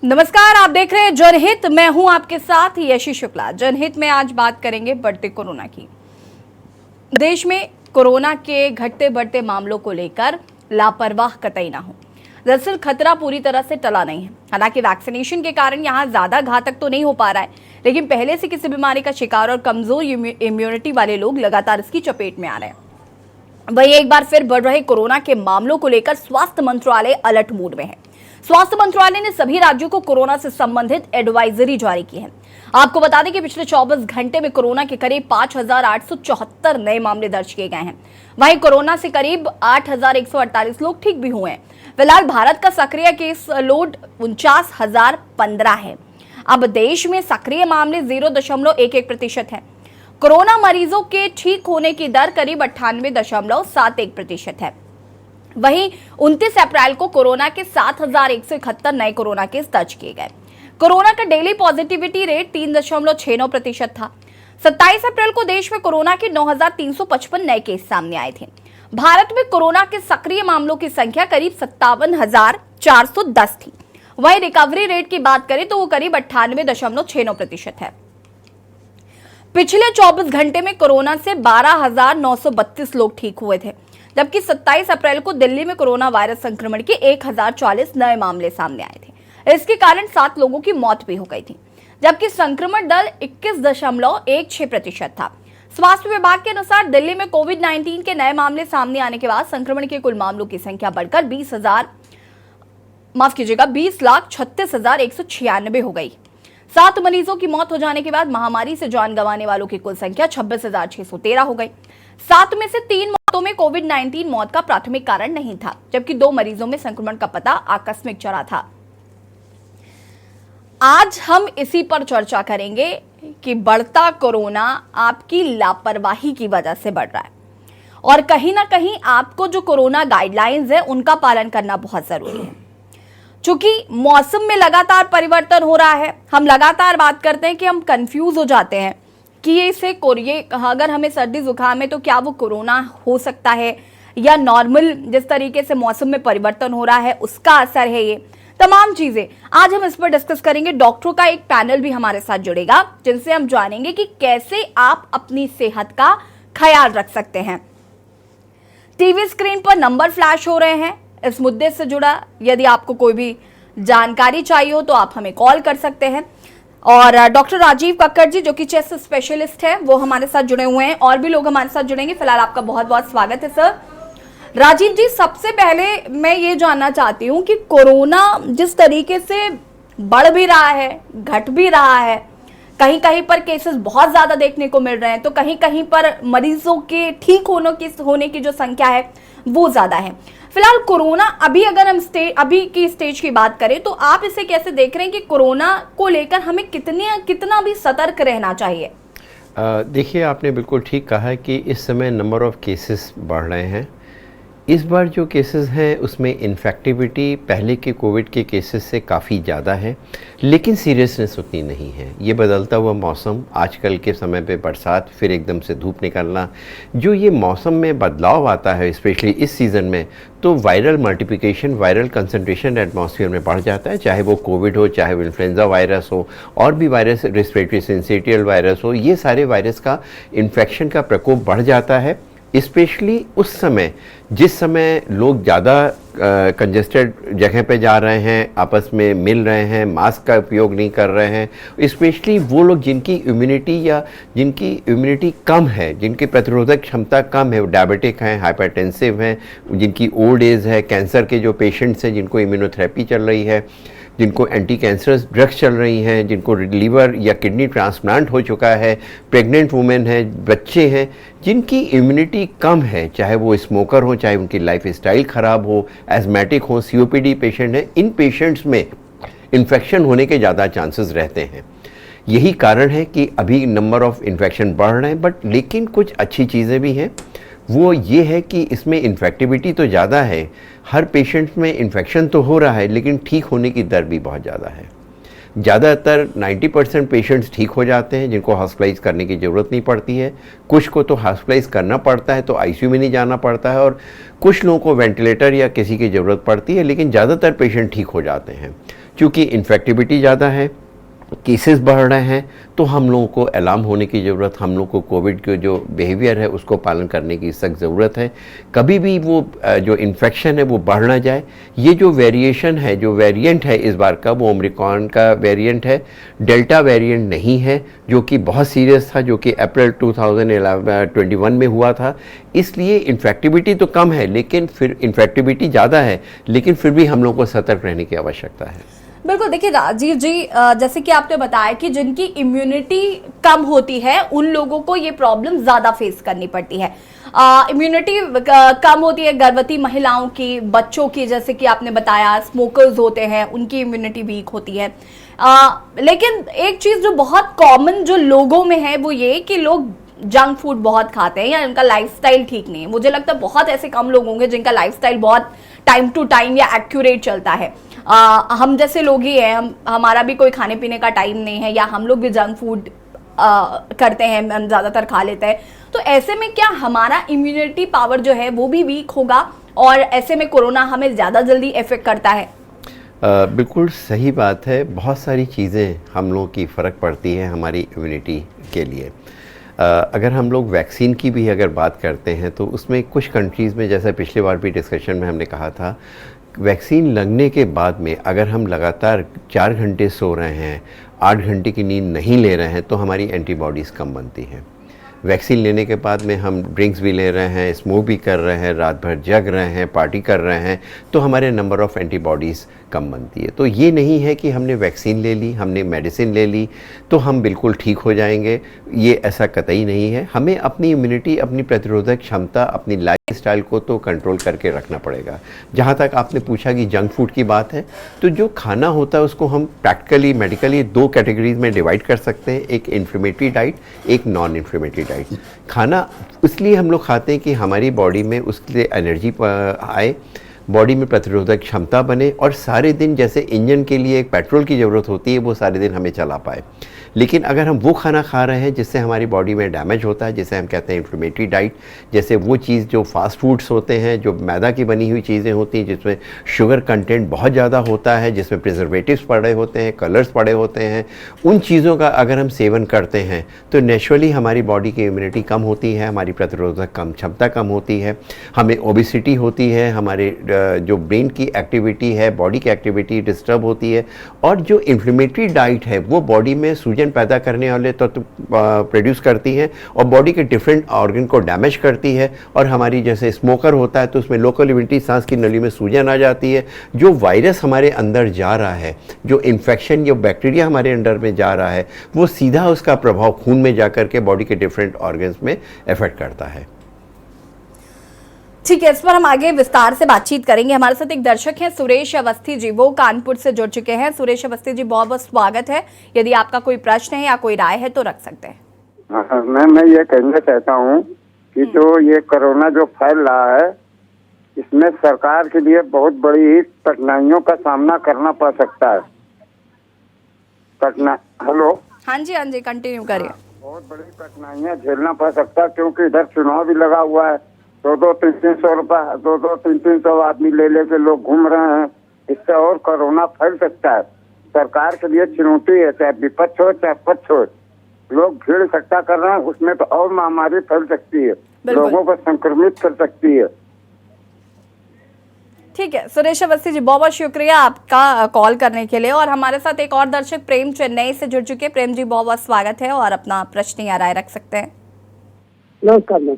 नमस्कार, आप देख रहे हैं जनहित। मैं हूं आपके साथ यशी शुक्ला। जनहित में आज बात करेंगे बढ़ते कोरोना की। देश में कोरोना के घटते बढ़ते मामलों को लेकर लापरवाह कतई ना हो। दरअसल खतरा पूरी तरह से टला नहीं है। हालांकि वैक्सीनेशन के कारण यहाँ ज्यादा घातक तो नहीं हो पा रहा है, लेकिन पहले से किसी बीमारी का शिकार और कमजोर इम्यूनिटी वाले लोग लगातार इसकी चपेट में आ रहे हैं। वहीं एक बार फिर बढ़ रहे कोरोना के मामलों को लेकर स्वास्थ्य मंत्रालय अलर्ट मोड में है। स्वास्थ्य मंत्रालय ने सभी राज्यों को कोरोना से संबंधित एडवाइजरी जारी की है। आपको बता दें कि पिछले 24 घंटे में कोरोना के करीब 5,874 नए मामले दर्ज किए गए हैं। वहीं कोरोना से करीब 8,148 लोग ठीक भी हुए हैं। फिलहाल भारत का सक्रिय केस लोड 49,015 है। अब देश में सक्रिय मामले 0.11% है। कोरोना मरीजों के ठीक होने की दर करीब 98.71% है। वहीं 29 अप्रैल को कोरोना के 7,171 नए कोरोना केस दर्ज किए गए। कोरोना का डेली पॉजिटिविटी रेट 3.69% था। 27 अप्रैल को देश में कोरोना के 9,355 नए केस सामने आए थे। भारत में कोरोना के सक्रिय मामलों की संख्या करीब 57,410 थी। वहीं रिकवरी रेट की बात करें तो वो करीब 98.69% है। पिछले 24 घंटे में कोरोना से 12,932 लोग ठीक हुए थे, जबकि 27 अप्रैल को दिल्ली में कोरोना वायरस संक्रमण के 1,040 नए मामले सामने आए थे। इसके कारण 7 लोगों की मौत भी हो गई थी, जबकि संक्रमण दर 21.16% था। स्वास्थ्य विभाग के अनुसार दिल्ली में कोविड-19 के नए मामले सामने आने के बाद संक्रमण के कुल मामलों की संख्या बढ़कर 20,36,196 हो गई। 7 मरीजों की मौत हो जाने के बाद महामारी से जान गंवाने वालों की कुल संख्या 26,613 हो गई। 7 में से 3 मौतों में कोविड-19 मौत का प्राथमिक कारण नहीं था, जबकि 2 मरीजों में संक्रमण का पता आकस्मिक चला था। आज हम इसी पर चर्चा करेंगे कि बढ़ता कोरोना आपकी लापरवाही की वजह से बढ़ रहा है और कहीं ना कहीं आपको जो कोरोना गाइडलाइंस है उनका पालन करना बहुत जरूरी है। चूंकि मौसम में लगातार परिवर्तन हो रहा है, हम लगातार बात करते हैं कि हम कंफ्यूज हो जाते हैं कि ये अगर हमें सर्दी जुकाम है तो क्या वो कोरोना हो सकता है या नॉर्मल जिस तरीके से मौसम में परिवर्तन हो रहा है उसका असर है। ये तमाम चीजें आज हम इस पर डिस्कस करेंगे। डॉक्टरों का एक पैनल भी हमारे साथ जुड़ेगा, जिनसे हम जानेंगे कि कैसे आप अपनी सेहत का ख्याल रख सकते हैं। टीवी स्क्रीन पर नंबर फ्लैश हो रहे हैं। इस मुद्दे से जुड़ा यदि आपको कोई भी जानकारी चाहिए हो तो आप हमें कॉल कर सकते हैं। और डॉक्टर राजीव कक्कड़ जी, जो कि चेस्ट स्पेशलिस्ट हैं, वो हमारे साथ जुड़े हुए हैं। और भी लोग हमारे साथ जुड़ेंगे। फिलहाल आपका बहुत बहुत स्वागत है सर। राजीव जी, सबसे पहले मैं ये जानना चाहती हूँ कि कोरोना जिस तरीके से बढ़ भी रहा है, घट भी रहा है, कहीं कहीं पर केसेस बहुत ज्यादा देखने को मिल रहे हैं, तो कहीं कहीं पर मरीजों के ठीक होने की जो संख्या है वो ज्यादा है। फिलहाल कोरोना अगर हम अभी की स्टेज की बात करें तो आप इसे कैसे देख रहे हैं कि कोरोना को लेकर हमें कितना भी सतर्क रहना चाहिए? देखिए, आपने बिल्कुल ठीक कहा है कि इस समय नंबर ऑफ केसेस बढ़ रहे हैं। इस बार जो केसेस हैं उसमें इन्फेक्टिविटी पहले के कोविड के केसेस से काफ़ी ज़्यादा है, लेकिन सीरियसनेस उतनी नहीं है। ये बदलता हुआ मौसम, आजकल के समय पे बरसात, फिर एकदम से धूप निकलना, जो ये मौसम में बदलाव आता है स्पेशली इस सीज़न में, तो viral multiplication, viral concentration atmosphere में बढ़ जाता है। चाहे वो कोविड हो, चाहे वो इन्फ्लुएंजा वायरस हो, और भी वायरस, रेस्पिरेटरी सिंसिटियल वायरस हो, ये सारे वायरस का इन्फेक्शन का प्रकोप बढ़ जाता है। स्पेशली उस समय जिस समय लोग ज़्यादा कंजेस्टेड जगह पे जा रहे हैं, आपस में मिल रहे हैं, मास्क का उपयोग नहीं कर रहे हैं, स्पेशली वो लोग जिनकी इम्यूनिटी कम है, जिनकी प्रतिरोधक क्षमता कम है, वो डायबिटिक हैं, हाइपरटेंसिव हैं, जिनकी ओल्ड एज है, कैंसर के जो पेशेंट्स हैं जिनको इम्यूनोथेरेपी चल रही है, जिनको एंटी कैंसरस ड्रग्स चल रही हैं, जिनको लीवर या किडनी ट्रांसप्लांट हो चुका है, प्रेग्नेंट वुमेन है, बच्चे हैं, जिनकी इम्यूनिटी कम है, चाहे वो स्मोकर हो, चाहे उनकी लाइफ स्टाइल ख़राब हो, एजमेटिक हो, सीओपीडी पेशेंट हैं, इन पेशेंट्स में इन्फेक्शन होने के ज़्यादा चांसेस रहते हैं। यही कारण है कि अभी नंबर ऑफ़ इन्फेक्शन बढ़ रहे हैं। बट लेकिन कुछ अच्छी चीज़ें भी हैं। वो ये है कि इसमें इन्फेक्टिविटी तो ज़्यादा है, हर पेशेंट में इन्फेक्शन तो हो रहा है, लेकिन ठीक होने की दर भी बहुत ज़्यादा है। ज़्यादातर 90% पेशेंट्स ठीक हो जाते हैं, जिनको हॉस्पिटलाइज करने की ज़रूरत नहीं पड़ती है। कुछ को तो हॉस्पिटलाइज करना पड़ता है, तो आईसीयू में नहीं जाना पड़ता है, और कुछ लोगों को वेंटिलेटर या किसी की ज़रूरत पड़ती है, लेकिन ज़्यादातर पेशेंट ठीक हो जाते हैं। चूँकि इन्फेक्टिविटी ज़्यादा है, केसेस बढ़ रहे हैं, तो हम लोगों को अलार्म होने की ज़रूरत, हम लोग को कोविड के जो बिहेवियर है उसको पालन करने की सख्त ज़रूरत है। कभी भी वो जो इन्फेक्शन है वो बढ़ ना जाए। ये जो वेरिएशन है, जो वेरिएंट है इस बार का, वो ओमिक्रॉन का वेरिएंट है, डेल्टा वेरिएंट नहीं है, जो कि बहुत सीरियस था, जो कि अप्रैल 2021 में हुआ था। इसलिए इन्फेक्टिविटी तो कम है, लेकिन फिर इन्फेक्टिविटी ज़्यादा है, लेकिन फिर भी हम लोग को सतर्क रहने की आवश्यकता है। बिल्कुल। देखिए राजीव जी, जैसे कि आपने बताया कि जिनकी इम्यूनिटी कम होती है उन लोगों को ये प्रॉब्लम ज्यादा फेस करनी पड़ती है। इम्यूनिटी कम होती है गर्भवती महिलाओं की, बच्चों की, जैसे कि आपने बताया स्मोकर्स होते हैं उनकी इम्यूनिटी वीक होती है। लेकिन एक चीज जो बहुत कॉमन जो लोगों में है वो ये कि लोग जंक फूड बहुत खाते हैं या उनका लाइफस्टाइल ठीक नहीं है। मुझे लगता है बहुत ऐसे कम लोग होंगे जिनका लाइफस्टाइल बहुत टाइम टू टाइम या एक्यूरेट चलता है। हम जैसे लोग ही हैं, हमारा भी कोई खाने पीने का टाइम नहीं है, या हम लोग भी जंक फूड करते हैं, हम ज़्यादातर खा लेते हैं। तो ऐसे में क्या हमारा इम्यूनिटी पावर जो है वो भी वीक होगा और ऐसे में कोरोना हमें ज़्यादा जल्दी इफेक्ट करता है? बिल्कुल सही बात है। बहुत सारी चीज़ें हम लोगों की फ़र्क पड़ती है हमारी इम्यूनिटी के लिए। अगर हम लोग वैक्सीन की भी अगर बात करते हैं तो उसमें कुछ कंट्रीज़ में, जैसा पिछले बार भी डिस्कशन में हमने कहा था, वैक्सीन लगने के बाद में अगर हम लगातार 4 घंटे सो रहे हैं, 8 घंटे की नींद नहीं ले रहे हैं, तो हमारी एंटीबॉडीज़ कम बनती हैं। वैक्सीन लेने के बाद में हम ड्रिंक्स भी ले रहे हैं, स्मोक भी कर रहे हैं, रात भर जग रहे हैं, पार्टी कर रहे हैं, तो हमारे नंबर ऑफ़ एंटीबॉडीज़ कम बनती है। तो ये नहीं है कि हमने वैक्सीन ले ली, हमने मेडिसिन ले ली तो हम बिल्कुल ठीक हो जाएंगे, ये ऐसा कतई नहीं है। हमें अपनी इम्यूनिटी, अपनी प्रतिरोधक क्षमता, अपनी लाइफस्टाइल को तो कंट्रोल करके रखना पड़ेगा। जहाँ तक आपने पूछा कि जंक फूड की बात है, तो जो खाना होता है उसको हम प्रैक्टिकली, मेडिकली 2 कैटेगरीज में डिवाइड कर सकते हैं, एक इन्फ्लेमेटरी डाइट, एक नॉन इन्फ्लेमेटरी डाइट। खाना इसलिए हम लोग खाते हैं कि हमारी बॉडी में उसके लिए एनर्जी आए, बॉडी में प्रतिरोधक क्षमता बने, और सारे दिन जैसे इंजन के लिए एक पेट्रोल की ज़रूरत होती है वो सारे दिन हमें चला पाए। लेकिन अगर हम वो खाना खा रहे हैं जिससे हमारी बॉडी में डैमेज होता है, जिसे हम कहते हैं इन्फ्लेमेटरी डाइट, जैसे वो चीज़ जो फास्ट फूड्स होते हैं, जो मैदा की बनी हुई चीज़ें होती हैं, जिसमें शुगर कंटेंट बहुत ज़्यादा होता है, जिसमें प्रिजर्वेटिव्स पड़े होते हैं, कलर्स पड़े होते हैं, उन चीज़ों का अगर हम सेवन करते हैं तो नेचुरली हमारी बॉडी की इम्यूनिटी कम होती है, हमारी प्रतिरोधक क्षमता कम होती है, हमें ओबेसिटी होती है, हमारे जो ब्रेन की एक्टिविटी है, बॉडी की एक्टिविटी डिस्टर्ब होती है। और जो इन्फ्लेमेटरी डाइट है वो बॉडी में सूजन पैदा करने वाले तत्व प्रोड्यूस करती है और बॉडी के डिफरेंट ऑर्गन को डैमेज करती है। और हमारी जैसे स्मोकर होता है तो उसमें लोकल इम्यूनिटी, सांस की नली में सूजन आ जाती है। जो वायरस हमारे अंदर जा रहा है, जो इन्फेक्शन या बैक्टीरिया हमारे अंदर में जा रहा है, वो सीधा उसका प्रभाव खून में जाकर के बॉडी के डिफरेंट ऑर्गन्स में इफेक्ट करता है। ठीक है, इस पर हम आगे विस्तार से बातचीत करेंगे। हमारे साथ एक दर्शक हैं सुरेश अवस्थी जी, वो कानपुर से जुड़ चुके हैं। सुरेश अवस्थी जी, बहुत बहुत स्वागत है। यदि आपका कोई प्रश्न है या कोई राय है तो रख सकते हैं। मैं ये कहना चाहता हूँ कि जो ये कोरोना जो फैल रहा है, इसमें सरकार के लिए बहुत बड़ी कठिनाइयों का सामना करना पड़ सकता है। हेलो, हाँ जी, कंटिन्यू करिए। बहुत बड़ी कठिनाइयाँ झेलना पड़ सकता है, क्योंकि इधर चुनाव भी लगा हुआ है। 2-3 रुपए 2-3 आदमी ले लेके लोग घूम रहे हैं। इससे और कोरोना फैल सकता है। सरकार के लिए चुनौती है, चाहे विपक्ष हो चाहे पक्ष हो। लोग भीड़ इकट्ठा कर रहे हैं, उसमें तो और महामारी फैल सकती है, लोगों को संक्रमित कर सकती है। ठीक है सुरेश अवस्थी जी, बहुत बहुत शुक्रिया आपका कॉल करने के लिए। और हमारे साथ एक और दर्शक प्रेम चेन्नई से जुड़ चुके हैं। प्रेम जी, बहुत बहुत स्वागत है और अपना प्रश्न या राय रख सकते हैं। नमस्कार।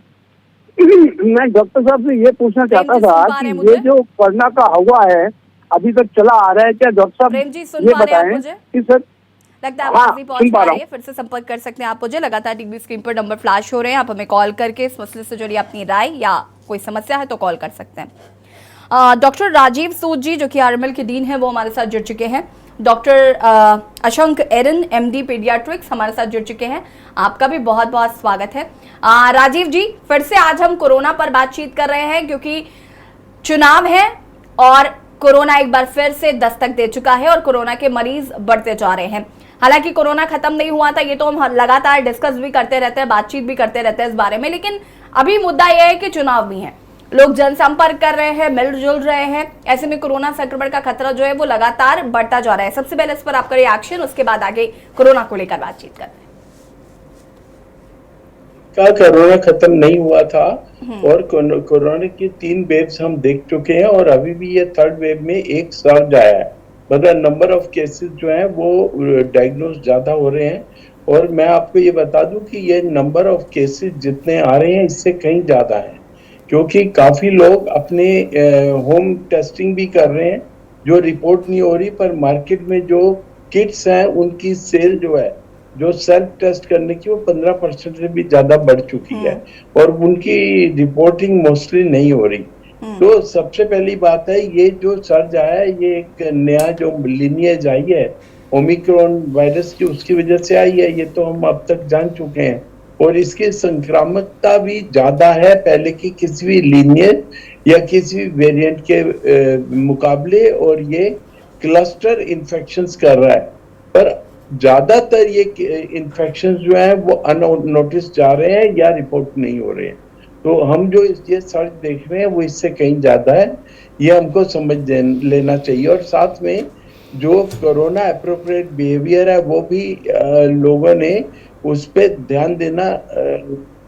मैं डॉक्टर साहब से ये पूछना चाहता था कि ये जो कोरोना का हवा है अभी तक चला आ रहा है, क्या डॉक्टर साहब प्रेम जी सुन ये पा रहे हैं बताएं कि सर लगता है आवाज नहीं पहुंच पा रही है, फिर से संपर्क कर सकते हैं आप मुझे। लगातार टीवी स्क्रीन पर नंबर फ्लैश हो रहे हैं, आप हमें कॉल करके इस मसले से जुड़ी अपनी राय या कोई समस्या है तो कॉल कर सकते हैं। डॉक्टर राजीव सूद जी, जो कि आरएमएल के डीन हैं, वो हमारे साथ जुड़ चुके हैं। डॉक्टर अशंक एरन, एमडी पीडियाट्रिक्स, हमारे साथ जुड़ चुके हैं। आपका भी बहुत बहुत स्वागत है। राजीव जी, फिर से आज हम कोरोना पर बातचीत कर रहे हैं क्योंकि चुनाव है और कोरोना एक बार फिर से दस्तक दे चुका है और कोरोना के मरीज बढ़ते जा रहे हैं। हालांकि कोरोना खत्म नहीं हुआ था, ये तो हम लगातार डिस्कस भी करते रहते हैं, बातचीत भी करते रहते हैं इस बारे में, लेकिन अभी मुद्दा यह है कि चुनाव भी है लोग जनसंपर्क कर रहे हैं, मिलजुल रहे हैं, ऐसे में कोरोना संक्रमण का खतरा जो है वो लगातार बढ़ता जा रहा है। सबसे पहले इस पर आपका रिएक्शन, उसके बाद आगे कोरोना को लेकर बातचीत करते हैं। कोरोना खत्म नहीं हुआ था और कोरोना की 3 वेव्स हम देख चुके हैं और अभी भी ये 3rd वेव में एक सर्ज आया है। मतलब नंबर ऑफ केसेस जो है वो डायग्नोज ज्यादा हो रहे हैं। और मैं आपको ये बता दूं कि ये नंबर ऑफ केसेस जितने आ रहे हैं इससे कहीं ज्यादा है, क्योंकि काफी लोग अपने होम टेस्टिंग भी कर रहे हैं जो रिपोर्ट नहीं हो रही, पर मार्केट में जो किट्स हैं उनकी सेल जो है, जो सेल्फ टेस्ट करने की, वो 15% से भी ज्यादा बढ़ चुकी है और उनकी रिपोर्टिंग मोस्टली नहीं हो रही। तो सबसे पहली बात है, ये जो सर्ज आया है ये एक नया जो लिनिएज आई है ओमिक्रॉन वायरस की, उसकी वजह से आई है। ये तो हम अब तक जान चुके हैं और इसकी संक्रामकता भी ज्यादा है पहले की किसी भी लिनिएज या किसी भी वेरिएंट के मुकाबले, और ये क्लस्टर इन्फेक्शंस कर रहा है। पर ज्यादातर ये इन्फेक्शंस जो है वो अननोटिस जा रहे हैं या रिपोर्ट नहीं हो रहे हैं। तो हम जो ये सर्च देख रहे हैं वो इससे कहीं ज्यादा है, ये हमको समझ लेना चाहिए। और साथ में जो कोरोना एप्रोप्रिएट बिहेवियर है वो भी लोगों ने उस पर ध्यान देना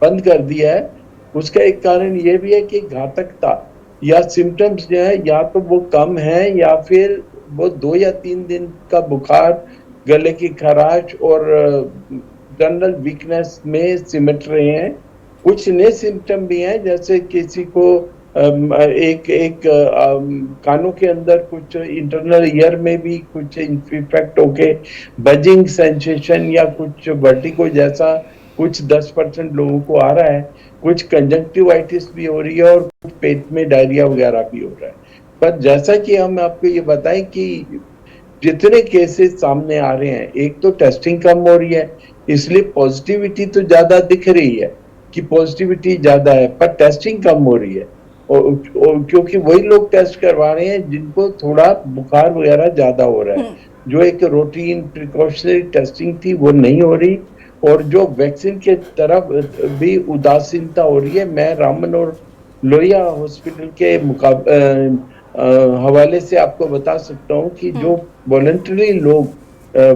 बंद कर दिया है। उसका एक कारण ये भी है कि घातकता या सिम्टम्स जो है या तो वो कम है या फिर वो 2 या 3 दिन का बुखार, गले की खराश और जनरल वीकनेस में सिमट रहे हैं। कुछ नए सिम्टम भी हैं, जैसे किसी को एक कानों के अंदर कुछ इंटरनल ईयर में भी कुछ इन्फेक्ट होके बजिंग सेंसेशन या कुछ वर्टिगो जैसा कुछ 10% लोगों को आ रहा है। कुछ कंजंक्टिवाइटिस भी हो रही है और कुछ पेट में डायरिया वगैरह भी हो रहा है। पर जैसा कि हम आपको ये बताएं कि जितने केसेस सामने आ रहे हैं, एक तो टेस्टिंग कम हो रही है, इसलिए पॉजिटिविटी तो ज्यादा दिख रही है कि पॉजिटिविटी ज्यादा है, पर टेस्टिंग कम हो रही है और क्योंकि वही लोग टेस्ट करवा रहे हैं जिनको थोड़ा बुखार वगैरह ज्यादा हो रहा है। जो एक रूटीन प्रिकॉशनरी टेस्टिंग थी वो नहीं हो रही और जो वैक्सीन के तरफ भी उदासीनता हो रही है। मैं रामन और लोहिया हॉस्पिटल के हवाले से आपको बता सकता हूँ कि जो वॉलंटरी लोग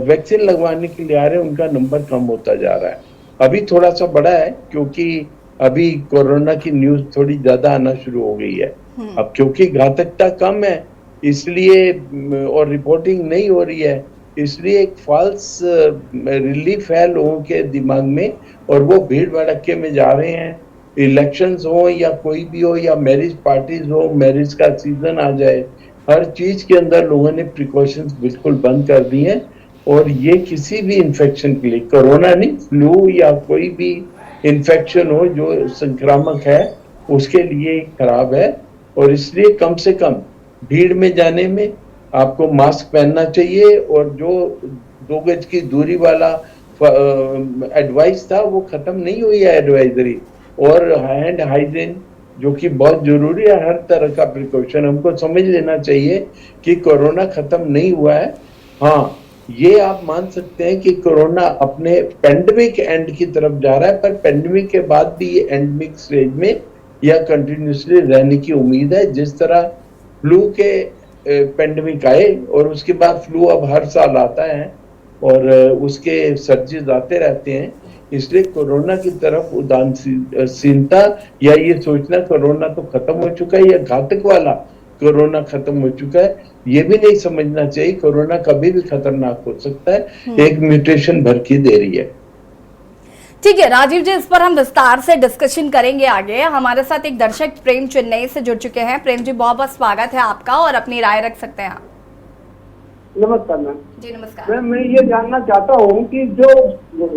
वैक्सीन लगवाने के लिए आ रहे हैं उनका नंबर कम होता जा रहा है। अभी थोड़ा सा बड़ा है क्योंकि अभी कोरोना की न्यूज थोड़ी ज्यादा आना शुरू हो गई है। अब क्योंकि घातकता कम है इसलिए और रिपोर्टिंग नहीं हो रही है, इसलिए एक फॉल्स रिलीफ है लोगों के दिमाग में और वो भीड़ भड़के में जा रहे हैं। इलेक्शंस हो या कोई भी हो या मैरिज पार्टीज हो, मैरिज का सीजन आ जाए, हर चीज के अंदर लोगों ने प्रिकॉशंस बिल्कुल बंद कर दी हैं। और ये किसी भी इन्फेक्शन के लिए, कोरोना नहीं, फ्लू या कोई भी इन्फेक्शन हो जो संक्रामक है उसके लिए खराब है। और इसलिए कम से कम भीड़ में जाने में आपको मास्क पहनना चाहिए और जो 2 गज की दूरी वाला एडवाइस था वो खत्म नहीं हुई है एडवाइजरी, और हैंड हाइजीन जो कि बहुत जरूरी है। हर तरह का प्रिकॉशन हमको समझ लेना चाहिए कि कोरोना खत्म नहीं हुआ है। हाँ, ये आप मान सकते हैं कि कोरोना अपने पेंडेमिक एंड की तरफ जा रहा है, पर पेंडेमिक के बाद भी ये एंडेमिक स्टेज में या कंटिन्यूसली रहने की उम्मीद है। जिस तरह फ्लू के पेंडेमिक आए और उसके बाद फ्लू अब हर साल आता है और उसके सर्जेस आते रहते हैं, इसलिए कोरोना की तरफ उदासीनता या ये सोचना कोरोना तो खत्म हो चुका है या घातक वाला कोरोना खत्म हो चुका है, ये भी नहीं समझना चाहिए। कोरोना कभी भी खतरनाक हो सकता है, एक म्यूटेशन भर की देरी है। ठीक है राजीव जी, इस पर हम विस्तार से डिस्कशन करेंगे आगे। हमारे साथ एक दर्शक प्रेम चेन्नई से जुड़ चुके हैं। प्रेम जी, बहुत बहुत स्वागत है आपका और अपनी राय रख सकते हैं आप। नमस्कार मैम। जी नमस्कार। मैं ये जानना चाहता हूँ कि जो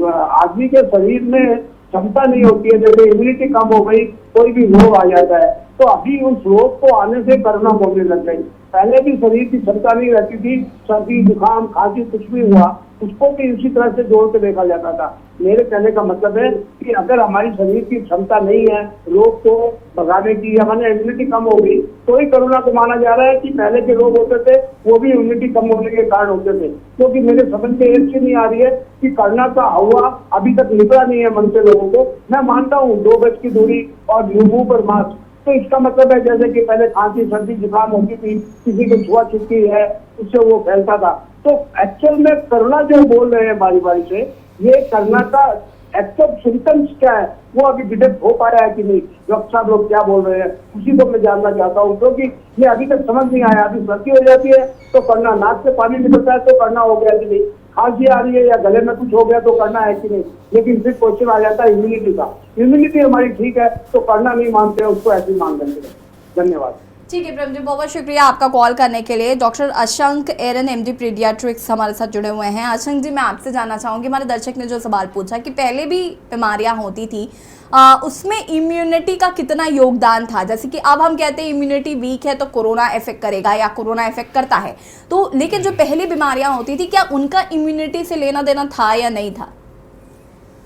आदमी के शरीर में क्षमता नहीं होती है, जैसे इम्यूनिटी कम हो गई, कोई भी रोग आ जाता है, तो अभी उस रोग को आने से कोरोना होने लग गई। पहले भी शरीर की क्षमता नहीं रहती थी, सर्दी जुकाम खांसी कुछ भी हुआ उसको भी इसी तरह से जोड़ के देखा जाता था। मेरे कहने का मतलब है कि अगर हमारी शरीर की क्षमता नहीं है रोग को भगाने की, या माने इम्यूनिटी कम हो गई, तो ही कोरोना को माना जा रहा है कि पहले के रोग होते थे वो भी इम्यूनिटी कम होने के कारण होते थे। क्योंकि मेरे समझ में एक चीज नहीं आ रही है कि कोरोना का हवा अभी तक निकला नहीं है मन से लोगों को। मैं मानता हूँ 2 गज की दूरी और मुंह पर मास्क, तो इसका मतलब है जैसे कि पहले खांसी सर्दी जुकाम होती थी, किसी को छुआ छुट्टी है उससे वो फैलता था। तो एक्चुअल में कोरोना जो बोल रहे हैं बारी बारी से, ये कोरोना का एक्चुअल सिम्टम्स क्या है वो अभी डिटेक्ट हो पाया है कि नहीं, डॉक्टर साहब लोग क्या बोल रहे हैं उसी को मैं जानना चाहता हूँ, क्योंकि ये अभी तक समझ नहीं आया। अभी सर्दी हो जाती है तो कोरोना, नाक से पानी निकलता है तो कोरोना हो गया कि नहीं, खांसी आ रही है या गले में कुछ हो गया तो कोरोना है कि नहीं। लेकिन फिर क्वेश्चन आ जाता है इम्यूनिटी का, इम्यूनिटी हमारी ठीक है तो कोरोना नहीं मानते हैं, उसको ऐसे ही मान लेंगे। धन्यवाद। ठीक है प्रेम जी, बहुत बहुत शुक्रिया आपका कॉल करने के लिए। डॉक्टर अशंक एरन एमडी पीडियाट्रिक्स हमारे साथ जुड़े हुए हैं। अशंक जी, मैं आपसे जानना चाहूँगी, हमारे दर्शक ने जो सवाल पूछा कि पहले भी बीमारियां होती थी, उसमें इम्यूनिटी का कितना योगदान था? जैसे कि अब हम कहते हैं इम्यूनिटी वीक है तो कोरोना इफेक्ट करेगा या कोरोना इफेक्ट करता है, तो लेकिन जो पहली बीमारियां होती थी, क्या उनका इम्यूनिटी से लेना देना था या नहीं था?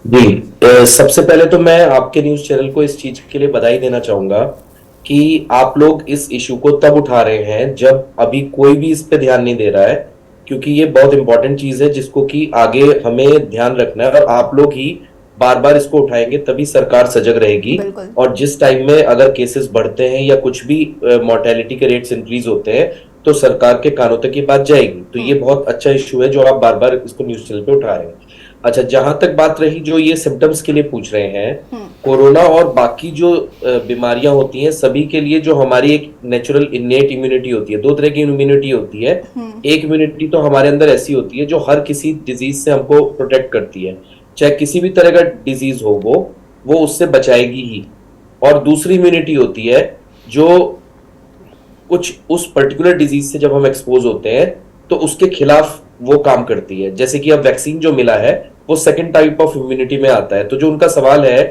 जी, सबसे पहले तो मैं आपके न्यूज चैनल को इस चीज के लिए बधाई देना चाहूंगा कि आप लोग इस इशू को तब उठा रहे हैं जब अभी कोई भी इस पे ध्यान नहीं दे रहा है, क्योंकि ये बहुत इंपॉर्टेंट चीज है जिसको कि आगे हमें ध्यान रखना है और आप लोग ही बार बार इसको उठाएंगे तभी सरकार सजग रहेगी। और जिस टाइम में अगर केसेस बढ़ते हैं या कुछ भी मोर्टेलिटी के रेट्स इंक्रीज होते हैं तो सरकार के कानों तक ये बात जाएगी। तो ये बहुत अच्छा इशू है जो आप बार बार इसको न्यूज चैनल पे उठा रहे हैं। अच्छा, जहां तक बात रही जो ये सिम्टम्स के लिए पूछ रहे हैं, कोरोना और बाकी जो बीमारियां होती हैं सभी के लिए जो हमारी एक नेचुरल इनेट इम्यूनिटी होती है, दो तरह की इम्यूनिटी होती है। एक इम्यूनिटी तो हमारे अंदर ऐसी होती है जो हर किसी डिजीज से हमको प्रोटेक्ट करती है, चाहे किसी भी तरह का डिजीज हो वो उससे बचाएगी ही। और दूसरी इम्यूनिटी होती है जो कुछ उस पर्टिकुलर डिजीज से जब हम एक्सपोज होते हैं तो उसके खिलाफ वो काम करती है। जैसे कि अब वैक्सीन जो मिला है वो सेकंड टाइप ऑफ इम्यूनिटी में आता है। तो जो उनका सवाल है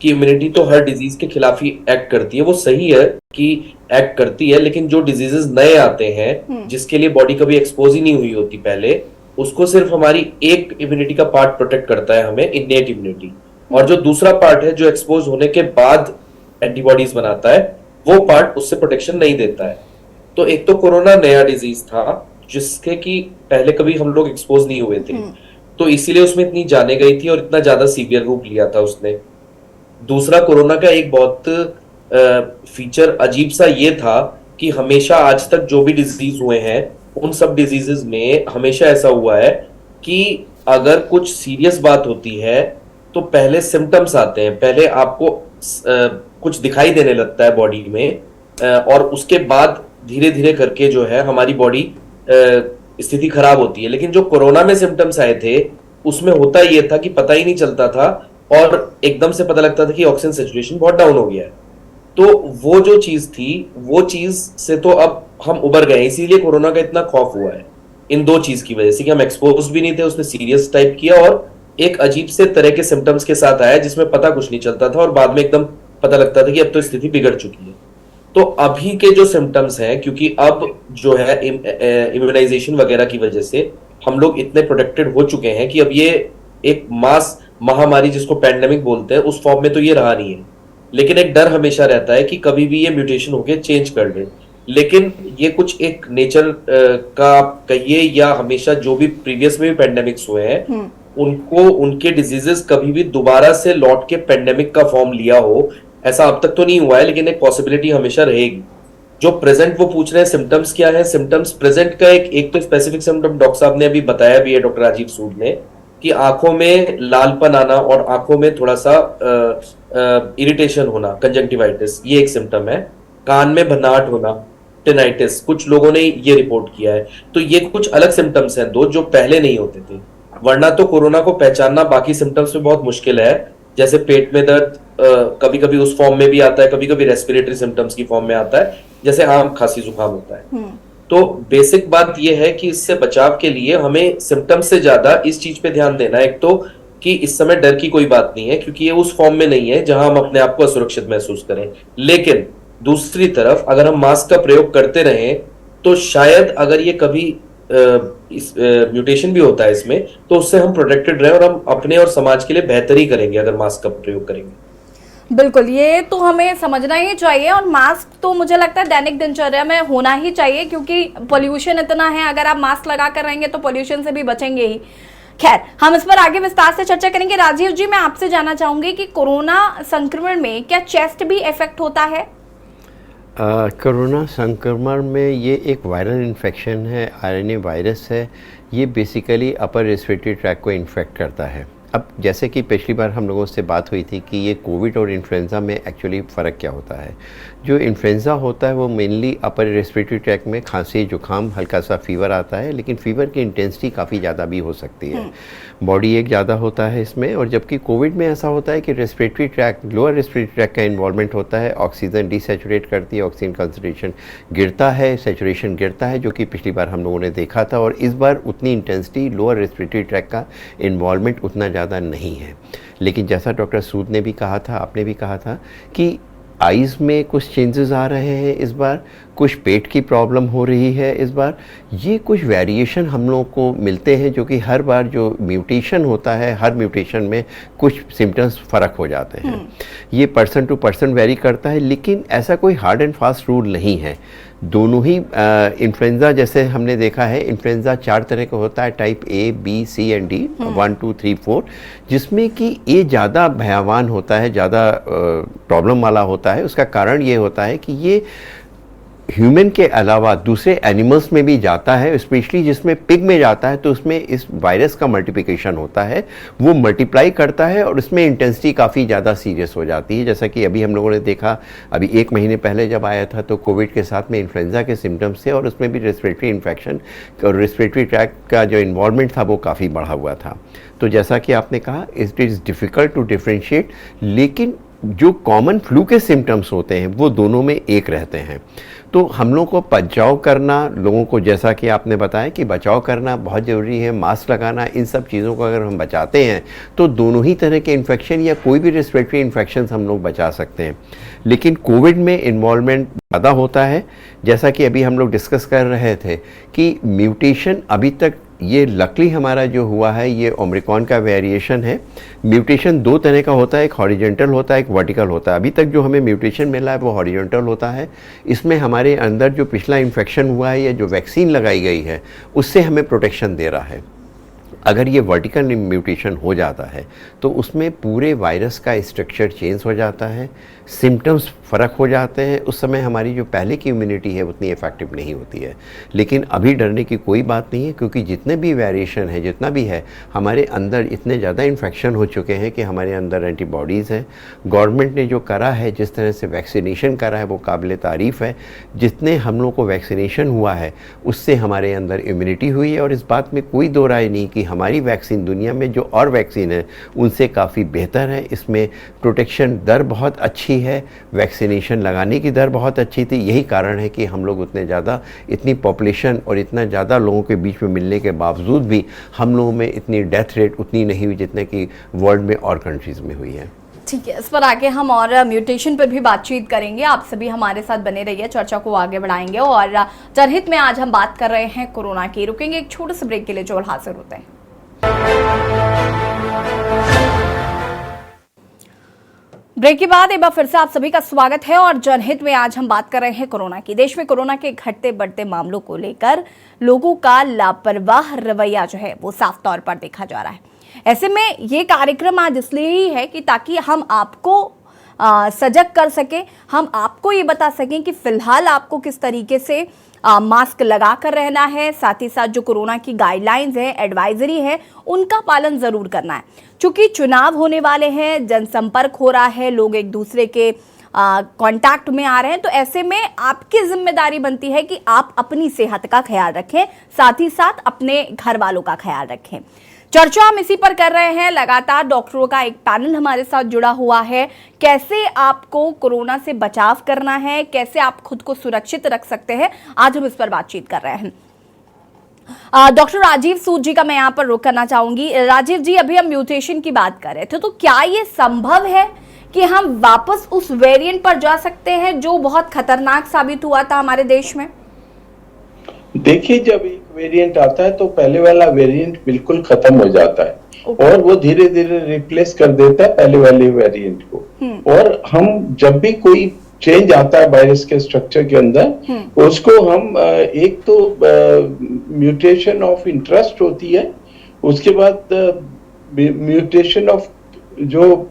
कि इम्यूनिटी तो हर डिजीज के खिलाफ ही एक्ट करती है, वो सही है कि एक्ट करती है, लेकिन जो डिजीजेस नए आते हैं जिसके लिए बॉडी कभी एक्सपोज ही नहीं हुई होती पहले, उसको सिर्फ हमारी एक इम्यूनिटी का पार्ट प्रोटेक्ट करता है, हमें इनेट इम्यूनिटी। और जो दूसरा पार्ट है जो एक्सपोज होने के बाद एंटीबॉडीज बनाता है, वो पार्ट उससे प्रोटेक्शन नहीं देता है। तो एक तो कोरोना नया डिजीज था जिसके कि पहले कभी हम लोग एक्सपोज नहीं हुए थे, तो इसीलिए उसमें इतनी जाने गई थी और इतना ज्यादा सीवियर रूप लिया था उसने। दूसरा, कोरोना का एक बहुत फीचर अजीब सा ये था कि हमेशा आज तक जो भी डिजीज हुए हैं उन सब डिजीजेस में हमेशा ऐसा हुआ है कि अगर कुछ सीरियस बात होती है तो पहले सिम्टम्स आते हैं, पहले आपको कुछ दिखाई देने लगता है बॉडी में, और उसके बाद धीरे धीरे करके जो है हमारी बॉडी स्थिति खराब होती है। लेकिन जो कोरोना में सिम्टम्स आए थे उसमें होता ये था कि पता ही नहीं चलता था और एकदम से पता लगता था कि ऑक्सीजन सैचुरेशन बहुत डाउन हो गया है। तो वो जो चीज थी, वो चीज से तो अब हम उबर गए, इसीलिए कोरोना का इतना खौफ हुआ है इन दो चीज की वजह से कि हम एक्सपोज भी नहीं थे, उसने सीरियस टाइप किया और एक अजीब से तरह के सिम्टम्स के साथ आया जिसमें पता कुछ नहीं चलता था और बाद में एकदम पता लगता था कि अब तो स्थिति बिगड़ चुकी है। तो अभी के जो सिम्टम्स हैं, क्योंकि अब जो है इम्यूनाइजेशन वगैरह की वजह से हम लोग इतने प्रोटेक्टेड हो चुके हैं कि अब ये एक मास महामारी जिसको पैंडेमिक बोलते हैं उस फॉर्म में तो ये रहा नहीं है। लेकिन एक डर हमेशा रहता है कि कभी भी ये म्यूटेशन होके चेंज कर दे। लेकिन ये कुछ एक नेचर का कहिए या हमेशा जो भी प्रीवियस में भी पैंडेमिक्स हुए हैं उनको उनके डिजीजेस कभी भी दोबारा से लौट के पैंडेमिक का फॉर्म लिया हो, ऐसा अब तक तो नहीं हुआ है, लेकिन एक पॉसिबिलिटी हमेशा रहेगी। जो प्रेजेंट वो पूछ रहे हैं सिम्टम्स क्या है, सिम्टम्स प्रेजेंट का एक तो स्पेसिफिक सिम्टम डॉक्टर साहब ने अभी बताया भी है, डॉक्टर राजीव सूद ने, कि आंखों में लालपन आना और आंखों में थोड़ा सा इरिटेशन होना, कंजंक्टिवाइटिस, ये एक सिम्टम है। कान में भनाट होना, टिनाइटिस, कुछ लोगों ने ये रिपोर्ट किया है। तो ये कुछ अलग सिम्टम्स हैं दो जो पहले नहीं होते थे, वरना तो कोरोना को पहचानना बाकी सिम्टम्स में बहुत मुश्किल है। जैसे पेट में दर्द कभी कभी उस फॉर्म में भी आता है, कभी कभी रेस्पिरेटरी सिम्टम्स की फॉर्म में आता है, जैसे आम खांसी जुकाम होता है। तो बेसिक बात यह है कि इससे बचाव के लिए हमें सिम्टम्स से ज्यादा इस चीज पे ध्यान देना है। एक तो कि इस समय डर की कोई बात नहीं है क्योंकि ये उस फॉर्म में नहीं है जहां हम अपने आप को असुरक्षित महसूस करें। लेकिन दूसरी तरफ अगर हम मास्क का प्रयोग करते रहें तो शायद अगर ये कभी म्यूटेशन भी होता है इसमें तो उससे हम प्रोटेक्टेड रहे और हम अपने और समाज के लिए बेहतर ही करेंगे अगर मास्क का प्रयोग करेंगे। बिल्कुल, ये तो हमें समझना ही चाहिए और मास्क तो मुझे लगता है दैनिक दिनचर्या में होना ही चाहिए क्योंकि पोल्यूशन इतना है, अगर आप मास्क लगा कर रहेंगे तो पोल्यूशन से भी बचेंगे ही। खैर, हम इस पर आगे विस्तार से चर्चा करेंगे। राजीव जी, मैं आपसे जानना चाहूंगी कि कोरोना संक्रमण में क्या चेस्ट भी इफेक्ट होता है? कोरोना संक्रमण में ये एक वायरल इन्फेक्शन है, आरएनए वायरस है। ये बेसिकली अपर रेस्पिरेटरी ट्रैक को इन्फेक्ट करता है। अब जैसे कि पिछली बार हम लोगों से बात हुई थी कि ये कोविड और इन्फ्लुएंज़ा में एक्चुअली फ़र्क क्या होता है। जो इन्फ्लुएंज़ा होता है वो मेनली अपर रेस्पिरेटरी ट्रैक में खांसी, जुकाम, हल्का सा फीवर आता है, लेकिन फीवर की इंटेंसिटी काफ़ी ज़्यादा भी हो सकती है। बॉडी एक ज़्यादा होता है इसमें। और जबकि कोविड में ऐसा होता है कि respiratory tract, lower respiratory tract का इन्वॉल्वमेंट होता है, ऑक्सीजन डिसैचुरेट करती है, ऑक्सीजन कंसंट्रेशन गिरता है, सैचुरेशन गिरता है, जो कि पिछली बार हम लोगों ने देखा था। और इस बार उतनी इंटेंसिटी लोअर रेस्पिरेटरी ट्रैक का इन्वॉल्वमेंट उतना ज़्यादा नहीं है। लेकिन जैसा डॉक्टर सूद ने भी कहा था, आपने भी कहा था कि आइज़ में कुछ चेंजेस आ रहे हैं इस बार, कुछ पेट की प्रॉब्लम हो रही है इस बार। ये कुछ वेरिएशन हम लोगों को मिलते हैं, जो कि हर बार जो म्यूटेशन होता है, हर म्यूटेशन में कुछ सिम्टम्स फ़र्क हो जाते हैं। ये पर्सन टू पर्सन वेरी करता है, लेकिन ऐसा कोई हार्ड एंड फास्ट रूल नहीं है। दोनों ही इन्फ्लुएंज़ा जैसे हमने देखा है, इन्फ्लुएंज़ा 4 तरह का होता है, type A, B, C and D, 1, 2, 3, 4, जिसमें कि ए ज़्यादा भयावान होता है, ज़्यादा प्रॉब्लम वाला होता है। उसका कारण ये होता है कि ये ह्यूमन के अलावा दूसरे एनिमल्स में भी जाता है, स्पेशली जिसमें पिग में जाता है तो उसमें इस वायरस का मल्टीप्लिकेशन होता है, वो मल्टीप्लाई करता है और उसमें इंटेंसिटी काफ़ी ज़्यादा सीरियस हो जाती है। जैसा कि अभी हम लोगों ने देखा, अभी 1 महीने पहले जब आया था तो कोविड के साथ में इन्फ्लुएंज़ा के सिम्टम्स थे और उसमें भी रेस्पिरेटरी इन्फेक्शन और रेस्पिरेटरी ट्रैक का जो इन्वॉल्वमेंट था वो काफ़ी बढ़ा हुआ था। तो जैसा कि आपने कहा, it is difficult to differentiate, लेकिन जो कॉमन फ्लू के सिम्टम्स होते हैं वो दोनों में एक रहते हैं। तो हम लोगों को बचाव करना, लोगों को जैसा कि आपने बताया कि बचाव करना बहुत ज़रूरी है, मास्क लगाना, इन सब चीज़ों को अगर हम बचाते हैं तो दोनों ही तरह के इन्फेक्शन या कोई भी रेस्पिरेटरी इन्फेक्शन हम लोग बचा सकते हैं। लेकिन कोविड में इन्वॉल्वमेंट ज़्यादा होता है, जैसा कि अभी हम लोग डिस्कस कर रहे थे कि म्यूटेशन अभी तक ये लकली हमारा जो हुआ है ये ओमिक्रॉन का वेरिएशन है। म्यूटेशन 2 तरह का होता है, एक हॉरिजॉन्टल होता है, एक वर्टिकल होता है। अभी तक जो हमें म्यूटेशन मिला है वो हॉरिजॉन्टल होता है। इसमें हमारे अंदर जो पिछला इन्फेक्शन हुआ है या जो वैक्सीन लगाई गई है उससे हमें प्रोटेक्शन दे रहा है। अगर ये वर्टिकल म्यूटेशन हो जाता है तो उसमें पूरे वायरस का स्ट्रक्चर चेंज हो जाता है, सिम्टम्स फ़र्क हो जाते हैं। उस समय हमारी जो पहले की इम्यूनिटी है उतनी इफ़ेक्टिव नहीं होती है। लेकिन अभी डरने की कोई बात नहीं है, क्योंकि जितने भी वेरिएशन है, जितना भी है, हमारे अंदर इतने ज़्यादा इन्फेक्शन हो चुके हैं कि हमारे अंदर एंटीबॉडीज़ हैं। गवर्नमेंट ने जो करा है, जिस तरह से वैक्सीनेशन करा है वो काबिल तारीफ़ है। जितने हम लोग को वैक्सीनेशन हुआ है उससे हमारे अंदर इम्यूनिटी हुई है और इस बात में कोई दो राय नहीं कि हमारी वैक्सीन दुनिया में जो और वैक्सीन है उनसे काफ़ी बेहतर है। इसमें प्रोटेक्शन दर बहुत अच्छी है, वैक्सीनेशन लगाने की दर बहुत अच्छी थी। यही कारण है कि हम लोग उतने ज़्यादा, इतनी पॉपुलेशन और इतना ज़्यादा लोगों के बीच में मिलने के बावजूद भी हम लोगों में इतनी डेथ रेट उतनी नहीं हुई जितने कि वर्ल्ड में और कंट्रीज़ में हुई है। ठीक है, इस पर आगे हम और म्यूटेशन पर भी बातचीत करेंगे। आप सभी हमारे साथ बने रहिए, चर्चा को आगे बढ़ाएंगे। और जनहित में आज हम बात कर रहे हैं कोरोना की। रुकेंगे एक छोटे से ब्रेक के लिए, जो हाजिर होते हैं। ब्रेक के बाद एक बार फिर से आप सभी का स्वागत है और जनहित में आज हम बात कर रहे हैं कोरोना की। देश में कोरोना के घटते बढ़ते मामलों को लेकर लोगों का लापरवाह रवैया जो है वो साफ तौर पर देखा जा रहा है। ऐसे में ये कार्यक्रम आज इसलिए ही है कि ताकि हम आपको सजग कर सकें, हम आपको ये बता सकें कि फिलहाल आपको किस तरीके से मास्क लगा कर रहना है, साथ ही साथ जो कोरोना की गाइडलाइंस है, एडवाइजरी है, उनका पालन जरूर करना है। चूंकि चुनाव होने वाले हैं, जनसंपर्क हो रहा है, लोग एक दूसरे के कांटेक्ट में आ रहे हैं, तो ऐसे में आपकी जिम्मेदारी बनती है कि आप अपनी सेहत का ख्याल रखें, साथ ही साथ अपने घर वालों का ख्याल रखें। चर्चा हम इसी पर कर रहे हैं। लगातार डॉक्टरों का एक पैनल हमारे साथ जुड़ा हुआ है। कैसे आपको कोरोना से बचाव करना है, कैसे आप खुद को सुरक्षित रख सकते हैं, आज हम इस पर बातचीत कर रहे हैं। डॉक्टर राजीव सूद जी का मैं यहाँ पर रुख करना चाहूंगी। राजीव जी, अभी हम म्यूटेशन की बात कर रहे थे, तो क्या ये संभव है कि हम वापस उस वेरिएंट पर जा सकते हैं जो बहुत खतरनाक साबित हुआ था हमारे देश में? देखिए, जब एक वेरिएंट आता है तो पहले वाला वेरिएंट बिल्कुल खत्म हो जाता है और वो धीरे धीरे रिप्लेस कर देता है पहले वाले वेरिएंट को। और हम जब भी कोई चेंज आता है वायरस के स्ट्रक्चर के अंदर, उसको हम एक तो म्यूटेशन ऑफ इंटरेस्ट होती है, उसके बाद म्यूटेशन ऑफ जो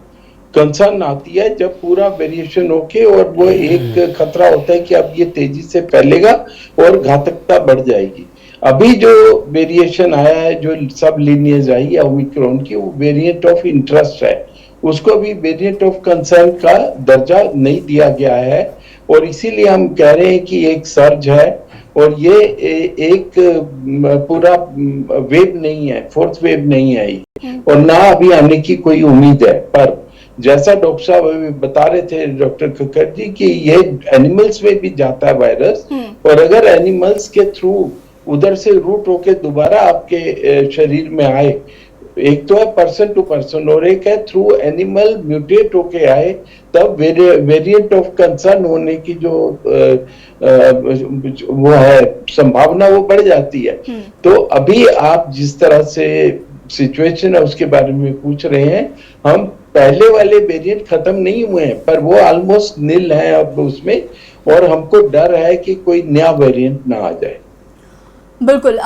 कंसर्न आती है जब पूरा वेरिएशन होके और वो एक खतरा होता है कि अब ये तेजी से फैलेगा और घातकता बढ़ जाएगी। अभी जो वेरिएशन आया है, जो सब लीनियज आई है ओमिक्रॉन की, वो वेरिएंट ऑफ इंटरेस्ट है, उसको भी वेरिएंट ऑफ कंसर्न का दर्जा नहीं दिया गया है। और इसीलिए हम कह रहे हैं कि एक सर्ज है और ये एक पूरा वेव नहीं है, फोर्थ वेव नहीं है और ना अभी आने की कोई उम्मीद है। पर जैसा डॉक्टर साहब अभी बता रहे थे, डॉक्टर खक्कर जी, कि ये एनिमल्स में भी जाता है वायरस, और अगर एनिमल्स के थ्रू उधर से रूट होके दोबारा आपके शरीर में आए, एक तो है पर्सन टू पर्सन और एक है थ्रू एनिमल म्यूटेट होके आए, तब वेरिएंट ऑफ कंसर्न होने की जो वो है संभावना, वो बढ़ जाती है। तो अभी आप जिस तरह से सिचुएशन है उसके बारे में पूछ रहे हैं, हम पहले वाले वेरिएंट खत्म नहीं हुए हैं पर वो ऑलमोस्ट नील है अब उसमें, और हमको डर है कि कोई नया वेरिएंट ना आ जाए। बिल्कुल।